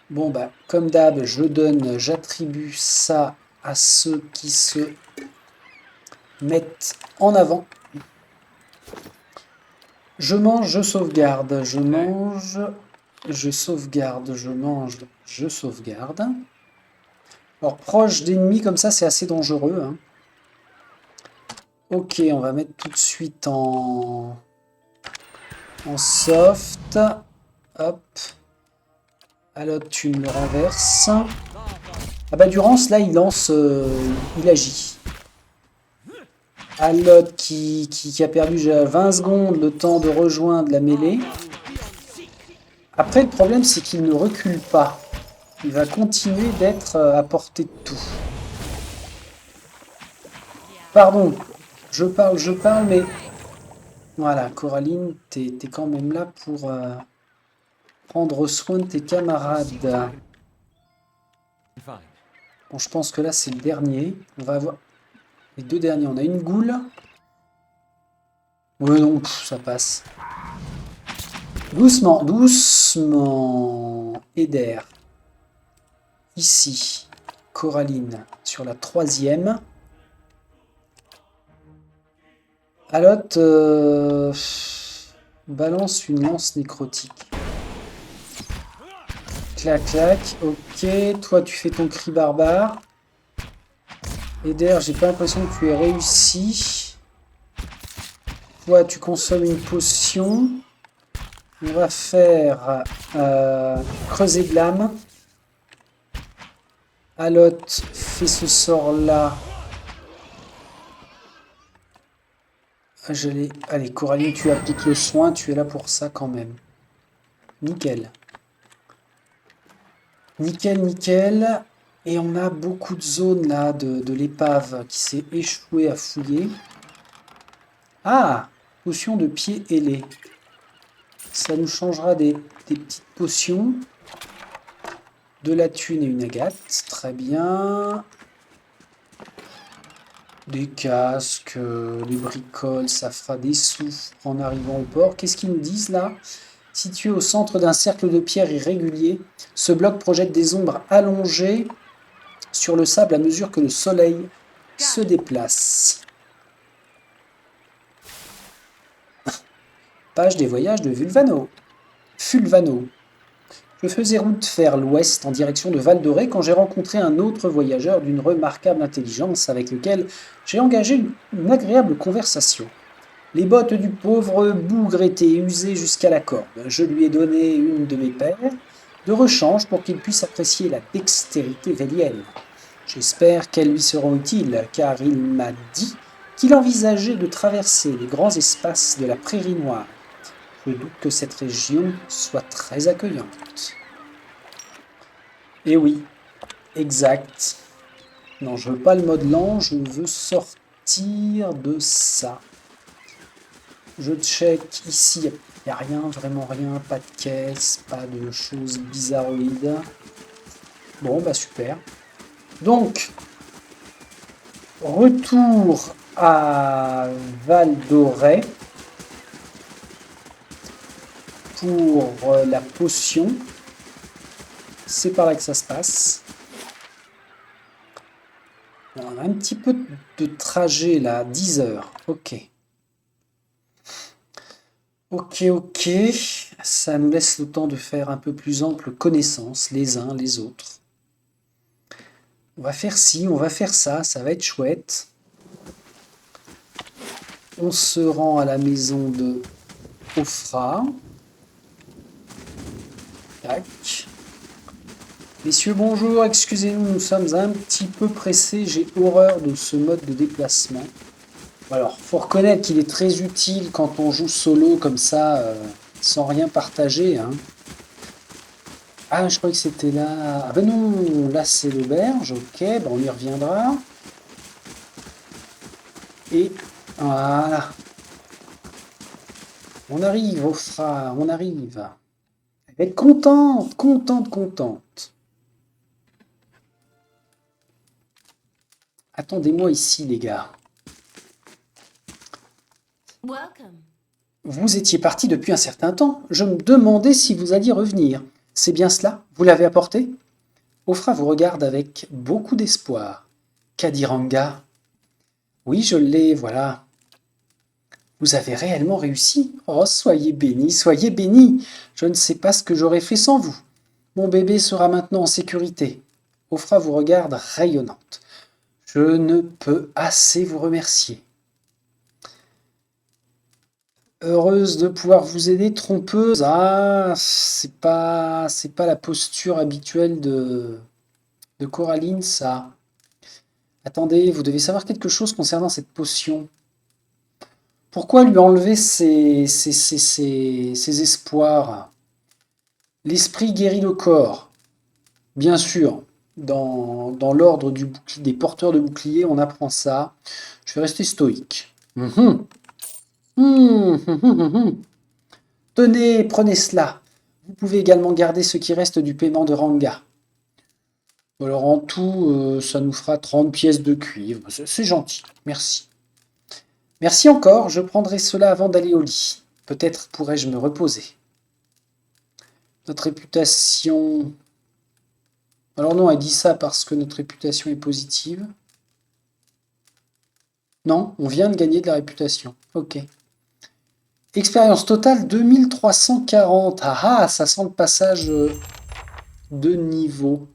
A: Bon, bah, comme d'hab, j'attribue ça à ceux qui se mettent en avant. Je mange, je sauvegarde. Je mange, je sauvegarde. Je mange, je sauvegarde. Alors, proche d'ennemis comme ça, c'est assez dangereux, hein. Ok, on va mettre tout de suite en soft. Hop. Alors, tu me le renverses. Ah bah, Durance, là, il lance... il agit. Alot qui a perdu déjà 20 secondes le temps de rejoindre la mêlée. Après, le problème, c'est qu'il ne recule pas. Il va continuer d'être à portée de tout. Pardon, je parle, mais... Voilà, Coraline, t'es quand même là pour prendre soin de tes camarades. Bon, je pense que là, c'est le dernier. On va avoir les deux derniers. On a une goule. Ouais, non, ça passe. Doucement, doucement. Eder. Ici, Coraline sur la troisième. Alot balance une lance nécrotique. Clac, clac. Ok, toi tu fais ton cri barbare. Eder, j'ai pas l'impression que tu aies réussi. Toi, tu consommes une potion. On va faire creuser de l'âme. Alot fait ce sort-là. Allez, Coraline, tu appliques le soin, tu es là pour ça quand même. Nickel. Nickel, nickel. Et on a beaucoup de zones là de l'épave qui s'est échouée à fouiller. Ah! Potion de pied ailé. Ça nous changera des petites potions. De la thune et une agate. Très bien. Des casques, des bricoles, ça fera des sous en arrivant au port. Qu'est-ce qu'ils nous disent là? Situé au centre d'un cercle de pierre irrégulier, ce bloc projette des ombres allongées sur le sable à mesure que le soleil se déplace. Page des voyages de Fulvano. Je faisais route vers l'ouest en direction de Val d'Oré quand j'ai rencontré un autre voyageur d'une remarquable intelligence avec lequel j'ai engagé une agréable conversation. Les bottes du pauvre bougre étaient usées jusqu'à la corde. Je lui ai donné une de mes paires de rechange pour qu'il puisse apprécier la dextérité vélienne. J'espère qu'elles lui seront utiles, car il m'a dit qu'il envisageait de traverser les grands espaces de la Prairie Noire. Je doute que cette région soit très accueillante. Et oui, exact. Non, je veux pas le mode lent, je veux sortir de ça. Je check ici, il n'y a rien, vraiment rien, pas de caisse, pas de choses bizarroïdes. Bon, bah super. Donc, retour à Val d'Auray pour la potion. C'est par là que ça se passe. On a un petit peu de trajet là, 10 heures. Ok. Ok, ok. Ça nous laisse le temps de faire un peu plus ample connaissance les uns les autres. On va faire ci, on va faire ça, ça va être chouette. On se rend à la maison de Ophrah. Tac. Messieurs, bonjour, excusez-nous, nous sommes un petit peu pressés, j'ai horreur de ce mode de déplacement. Alors, faut reconnaître qu'il est très utile quand on joue solo comme ça, sans rien partager, hein. Ah, je croyais que c'était là. Ah ben non, là c'est l'auberge, ok, ben on y reviendra. Et voilà. On arrive, Ophrah, on arrive. Elle va être contente, contente, contente. Attendez-moi ici, les gars.
B: Welcome.
A: Vous étiez parti depuis un certain temps. Je me demandais si vous alliez revenir. C'est bien cela? Vous l'avez apporté? Ophrah vous regarde avec beaucoup d'espoir. Kadiranga. Oui, je l'ai, voilà. Vous avez réellement réussi? Oh, soyez béni, soyez béni. Je ne sais pas ce que j'aurais fait sans vous. Mon bébé sera maintenant en sécurité. Ophrah vous regarde rayonnante. Je ne peux assez vous remercier. Heureuse de pouvoir vous aider, trompeuse. Ah, c'est pas la posture habituelle de Coraline, ça. Attendez, vous devez savoir quelque chose concernant cette potion. Pourquoi lui enlever ses espoirs? L'esprit guérit le corps. Bien sûr, dans l'ordre des porteurs de boucliers, on apprend ça. Je vais rester stoïque. Mhm. Mhm. Tenez, prenez cela. Vous pouvez également garder ce qui reste du paiement de Ranga. Alors en tout, ça nous fera 30 pièces de cuivre. C'est gentil, merci. Merci encore, je prendrai cela avant d'aller au lit. Peut-être pourrais-je me reposer. Notre réputation... Alors non, elle dit ça parce que notre réputation est positive. Non, on vient de gagner de la réputation. Ok. Expérience totale 2340. Ah ah, ça sent le passage de niveau.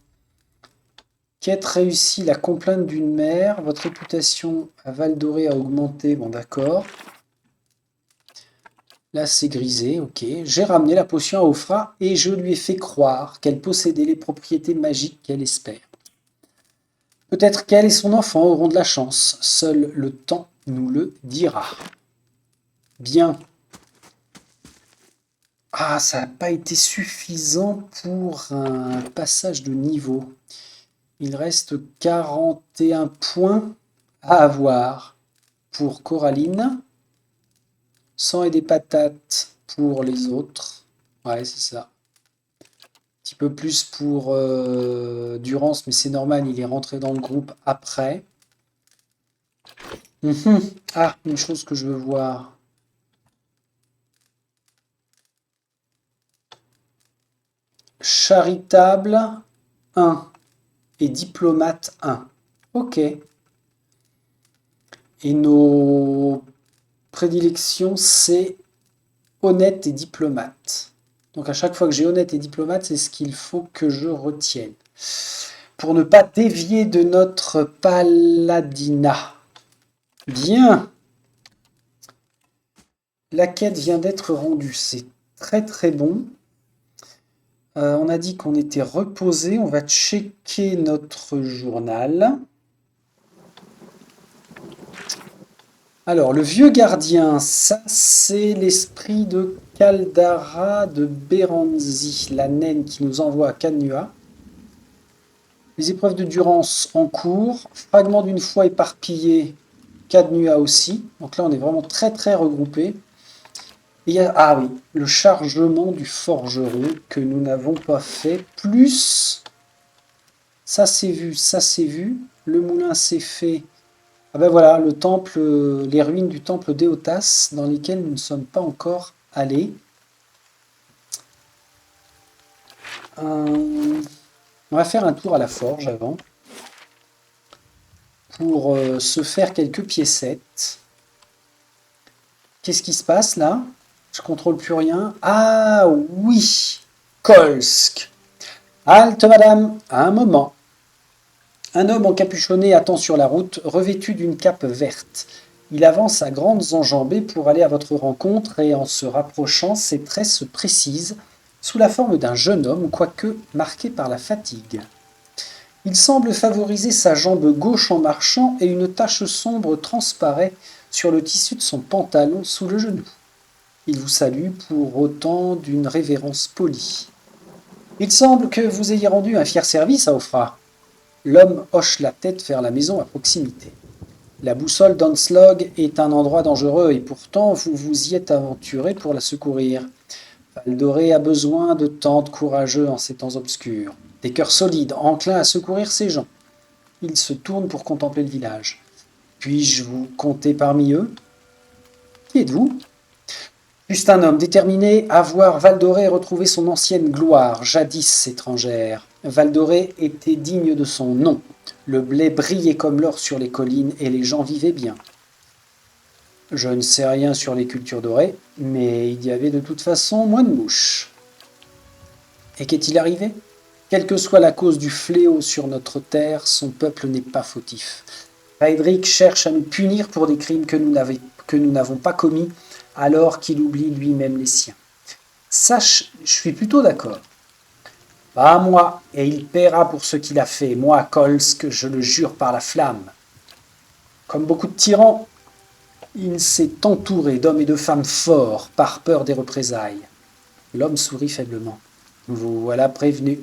A: Quête réussie, la complainte d'une mère. Votre réputation à Val d'Oré a augmenté. Bon, d'accord. Là, c'est grisé, ok. J'ai ramené la potion à Ophrah et je lui ai fait croire qu'elle possédait les propriétés magiques qu'elle espère. Peut-être qu'elle et son enfant auront de la chance. Seul le temps nous le dira. Bien. Ah, ça n'a pas été suffisant pour un passage de niveau. Il reste 41 points à avoir pour Coraline. 100 et des patates pour les autres. Ouais, c'est ça. Un petit peu plus pour Durance, mais c'est normal, il est rentré dans le groupe après. Ah, une chose que je veux voir. Charitable 1 et diplomate 1. Ok. Et nos prédilections, c'est honnête et diplomate. Donc à chaque fois que j'ai honnête et diplomate, c'est ce qu'il faut que je retienne. Pour ne pas dévier de notre paladina. Bien. La quête vient d'être rendue. C'est très très bon. On a dit qu'on était reposé. On va checker notre journal. Alors, le vieux gardien, ça c'est l'esprit de Caldara de Beranzi, la naine qui nous envoie à Canua. Les épreuves de Durance en cours. Fragment d'une foi éparpillé. Cadnua aussi. Donc là, on est vraiment très très regroupés. Et il y a, ah oui, le chargement du forgeron que nous n'avons pas fait. Plus, ça c'est vu, ça c'est vu. Le moulin c'est fait. Ah ben voilà, le temple, les ruines du temple d'Éotas dans lesquelles nous ne sommes pas encore allés. On va faire un tour à la forge avant pour se faire quelques piécettes. Qu'est-ce qui se passe là? Je contrôle plus rien. Ah oui, Kolsk. Halte madame, un moment. Un homme encapuchonné attend sur la route, revêtu d'une cape verte. Il avance à grandes enjambées pour aller à votre rencontre et en se rapprochant, ses traits se précisent sous la forme d'un jeune homme, quoique marqué par la fatigue. Il semble favoriser sa jambe gauche en marchant et une tache sombre transparaît sur le tissu de son pantalon sous le genou. Il vous salue pour autant d'une révérence polie. Il semble que vous ayez rendu un fier service à Ofra. L'homme hoche la tête vers la maison à proximité. La boussole d'Onslog est un endroit dangereux et pourtant vous vous y êtes aventuré pour la secourir. Valdoré a besoin de tant de courageux en ces temps obscurs, des cœurs solides, enclins à secourir ces gens. Il se tourne pour contempler le village. Puis-je vous compter parmi eux? Qui êtes-vous? Juste un homme déterminé à voir Valdoré retrouver son ancienne gloire, jadis étrangère. Valdoré était digne de son nom. Le blé brillait comme l'or sur les collines et les gens vivaient bien. Je ne sais rien sur les cultures dorées, mais il y avait de toute façon moins de mouches. Et qu'est-il arrivé? Quelle que soit la cause du fléau sur notre terre, son peuple n'est pas fautif. Raedric cherche à nous punir pour des crimes que nous n'avons pas commis, alors qu'il oublie lui-même les siens. Sache, je suis plutôt d'accord. Pas moi, et il paiera pour ce qu'il a fait. Moi, Kolsk, je le jure par la flamme. Comme beaucoup de tyrans, il s'est entouré d'hommes et de femmes forts par peur des représailles. L'homme sourit faiblement. Vous voilà prévenu.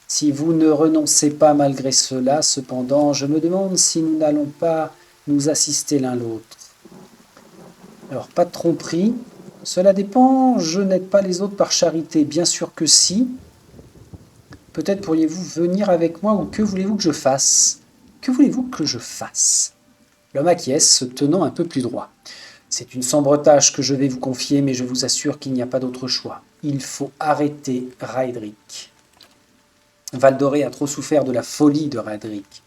A: Si vous ne renoncez pas malgré cela, cependant, je me demande si nous n'allons pas nous assister l'un l'autre. Alors, pas de tromperie. Cela dépend, je n'aide pas les autres par charité. Bien sûr que si. Peut-être pourriez-vous venir avec moi ou que voulez-vous que je fasse? Que voulez-vous que je fasse? L'homme acquiesce, se tenant un peu plus droit. C'est une sombre tâche que je vais vous confier, mais je vous assure qu'il n'y a pas d'autre choix. Il faut arrêter Raedric. Valdoré a trop souffert de la folie de Raedric.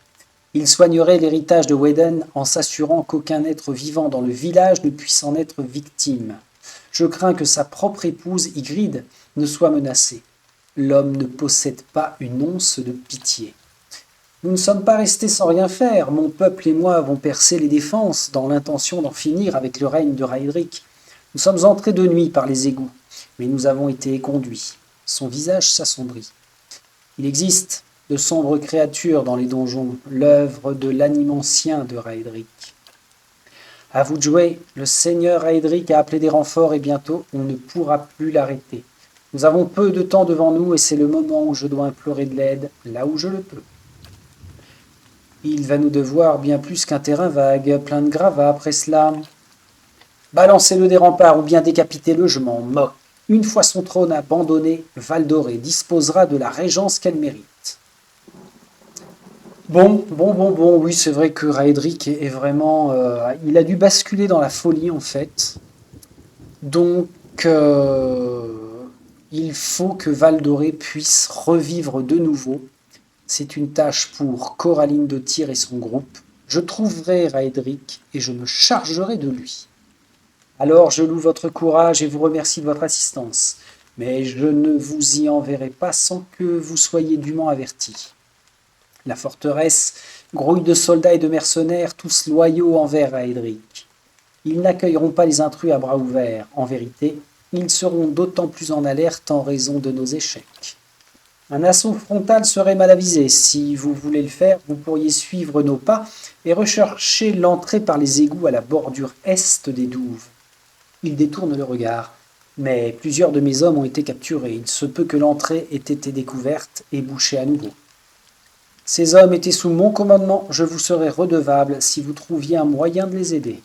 A: Il soignerait l'héritage de Weden en s'assurant qu'aucun être vivant dans le village ne puisse en être victime. Je crains que sa propre épouse, Ygritte, ne soit menacée. L'homme ne possède pas une once de pitié. Nous ne sommes pas restés sans rien faire. Mon peuple et moi avons percé les défenses dans l'intention d'en finir avec le règne de Raedric. Nous sommes entrés de nuit par les égouts, mais nous avons été éconduits. Son visage s'assombrit. Il existe de sombres créatures dans les donjons, l'œuvre de l'anime ancien de Raedric. À vous de jouer, le seigneur Raedric a appelé des renforts et bientôt on ne pourra plus l'arrêter. Nous avons peu de temps devant nous et c'est le moment où je dois implorer de l'aide, là où je le peux. Il va nous devoir bien plus qu'un terrain vague, plein de gravats après cela. Balancez-le des remparts ou bien décapitez-le, je m'en moque. Une fois son trône abandonné, Valdoré disposera de la régence qu'elle mérite. Bon, oui, c'est vrai que Raedric est vraiment... il a dû basculer dans la folie, en fait. Donc, il faut que Valdoré puisse revivre de nouveau. C'est une tâche pour Coraline de Tyr et son groupe. Je trouverai Raedric et je me chargerai de lui. Alors je loue votre courage et vous remercie de votre assistance, mais je ne vous y enverrai pas sans que vous soyez dûment avertis. La forteresse grouille de soldats et de mercenaires, tous loyaux envers Raedric. Ils n'accueilleront pas les intrus à bras ouverts. En vérité, ils seront d'autant plus en alerte en raison de nos échecs. Un assaut frontal serait mal avisé. Si vous voulez le faire, vous pourriez suivre nos pas et rechercher l'entrée par les égouts à la bordure est des douves. Il détourne le regard. Mais plusieurs de mes hommes ont été capturés. Il se peut que l'entrée ait été découverte et bouchée à nouveau. Ces hommes étaient sous mon commandement, je vous serais redevable si vous trouviez un moyen de les aider.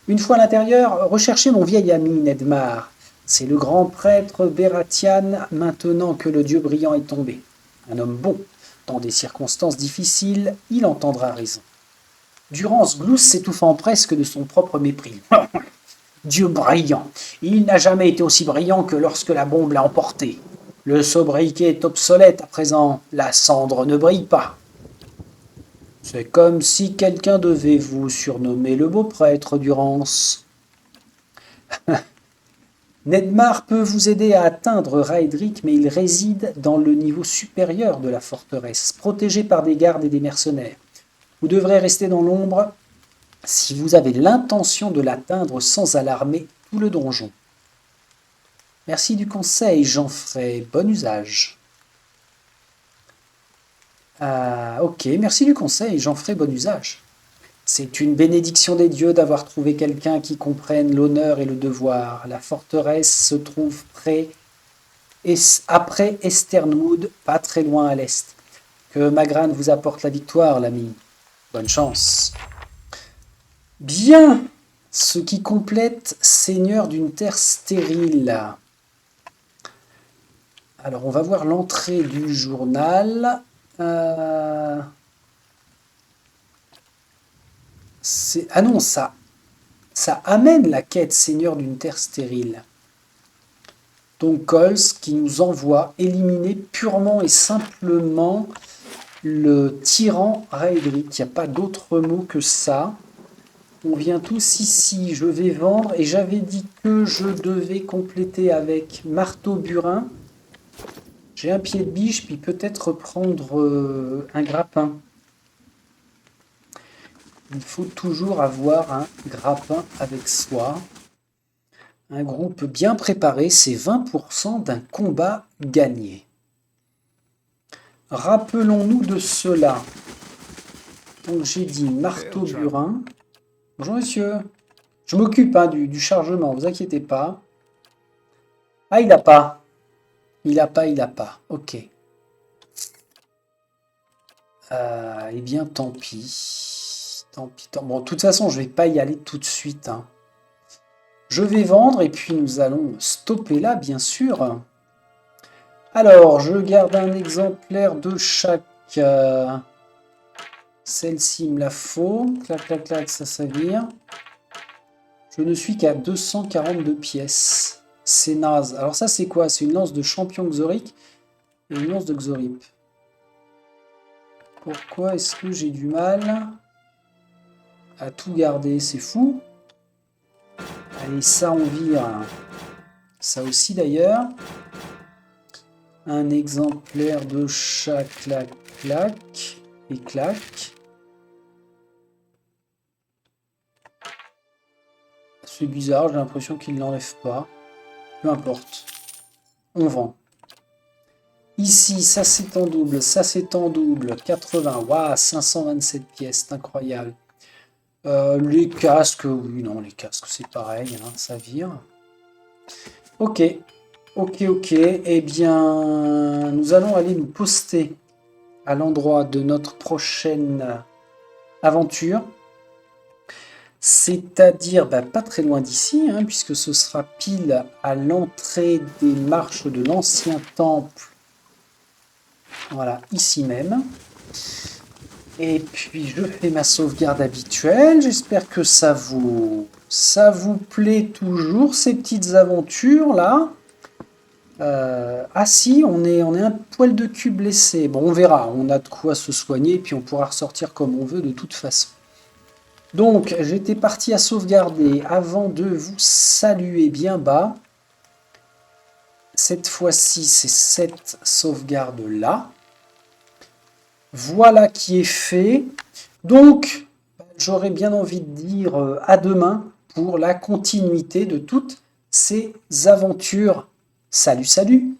A: Une fois à l'intérieur, recherchez mon vieil ami Nedmar. C'est le grand prêtre Bératian maintenant que le dieu brillant est tombé. Un homme bon. Dans des circonstances difficiles, il entendra raison. Durance glousse s'étouffant presque de son propre mépris. Dieu brillant. Il n'a jamais été aussi brillant que lorsque la bombe l'a emporté. Le sobriquet est obsolète à présent. La cendre ne brille pas. C'est comme si quelqu'un devait vous surnommer le beau prêtre, Durance. Nedmar peut vous aider à atteindre Raedric, mais il réside dans le niveau supérieur de la forteresse, protégé par des gardes et des mercenaires. Vous devrez rester dans l'ombre si vous avez l'intention de l'atteindre sans alarmer tout le donjon. Merci du conseil, j'en ferai bon usage. Ok, merci du conseil, j'en ferai bon usage. C'est une bénédiction des dieux d'avoir trouvé quelqu'un qui comprenne l'honneur et le devoir. La forteresse se trouve après Esternwood, pas très loin à l'est. Que Magran vous apporte la victoire, l'ami. Bonne chance. Bien, ce qui complète Seigneur d'une terre stérile. Alors, on va voir l'entrée du journal. Ah non, ça amène la quête Seigneur d'une terre stérile. Donc Coles qui nous envoie éliminer purement et simplement le tyran Raedric. Il n'y a pas d'autre mot que ça. On vient tous ici, je vais vendre, et j'avais dit que je devais compléter avec marteau burin. J'ai un pied de biche, puis peut-être prendre un grappin. Il faut toujours avoir un grappin avec soi. Un groupe bien préparé, c'est 20% d'un combat gagné. Rappelons-nous de cela. Donc j'ai dit marteau burin. Bonjour monsieur. Je m'occupe du chargement, vous inquiétez pas. Ah, il n'a pas. Il n'a pas. Ok. Eh bien, tant pis. Tant pis. Bon, de toute façon, je ne vais pas y aller tout de suite. Hein. Je vais vendre et puis nous allons stopper là, bien sûr. Alors, je garde un exemplaire de chaque. Celle-ci me la faut. Clac, clac, clac, ça vire. Je ne suis qu'à 242 pièces. C'est naze. Alors ça, c'est quoi? C'est une lance de champion Xoric et une lance de Xorip. Pourquoi est-ce que j'ai du mal à tout garder? C'est fou. Allez, ça, on vire. Ça aussi, d'ailleurs. Un exemplaire de chaque clac, clac et clac. C'est bizarre, j'ai l'impression qu'il ne l'enlève pas. Peu importe. On vend. Ici, ça c'est en double, ça c'est en double. 80, waouh, 527 pièces, c'est incroyable. Les casques, oui, non, les casques c'est pareil, hein, ça vire. Ok. Eh bien, nous allons aller nous poster à l'endroit de notre prochaine aventure. C'est-à-dire pas très loin d'ici, hein, puisque ce sera pile à l'entrée des marches de l'ancien temple. Voilà, ici même. Et puis je fais ma sauvegarde habituelle. J'espère que ça vous plaît toujours, ces petites aventures là. Ah si, on est un poil de cul blessé. Bon, on verra, on a de quoi se soigner, puis on pourra ressortir comme on veut de toute façon. Donc, j'étais parti à sauvegarder avant de vous saluer bien bas. Cette fois-ci, c'est cette sauvegarde-là. Voilà qui est fait. Donc, j'aurais bien envie de dire à demain pour la continuité de toutes ces aventures. Salut, salut!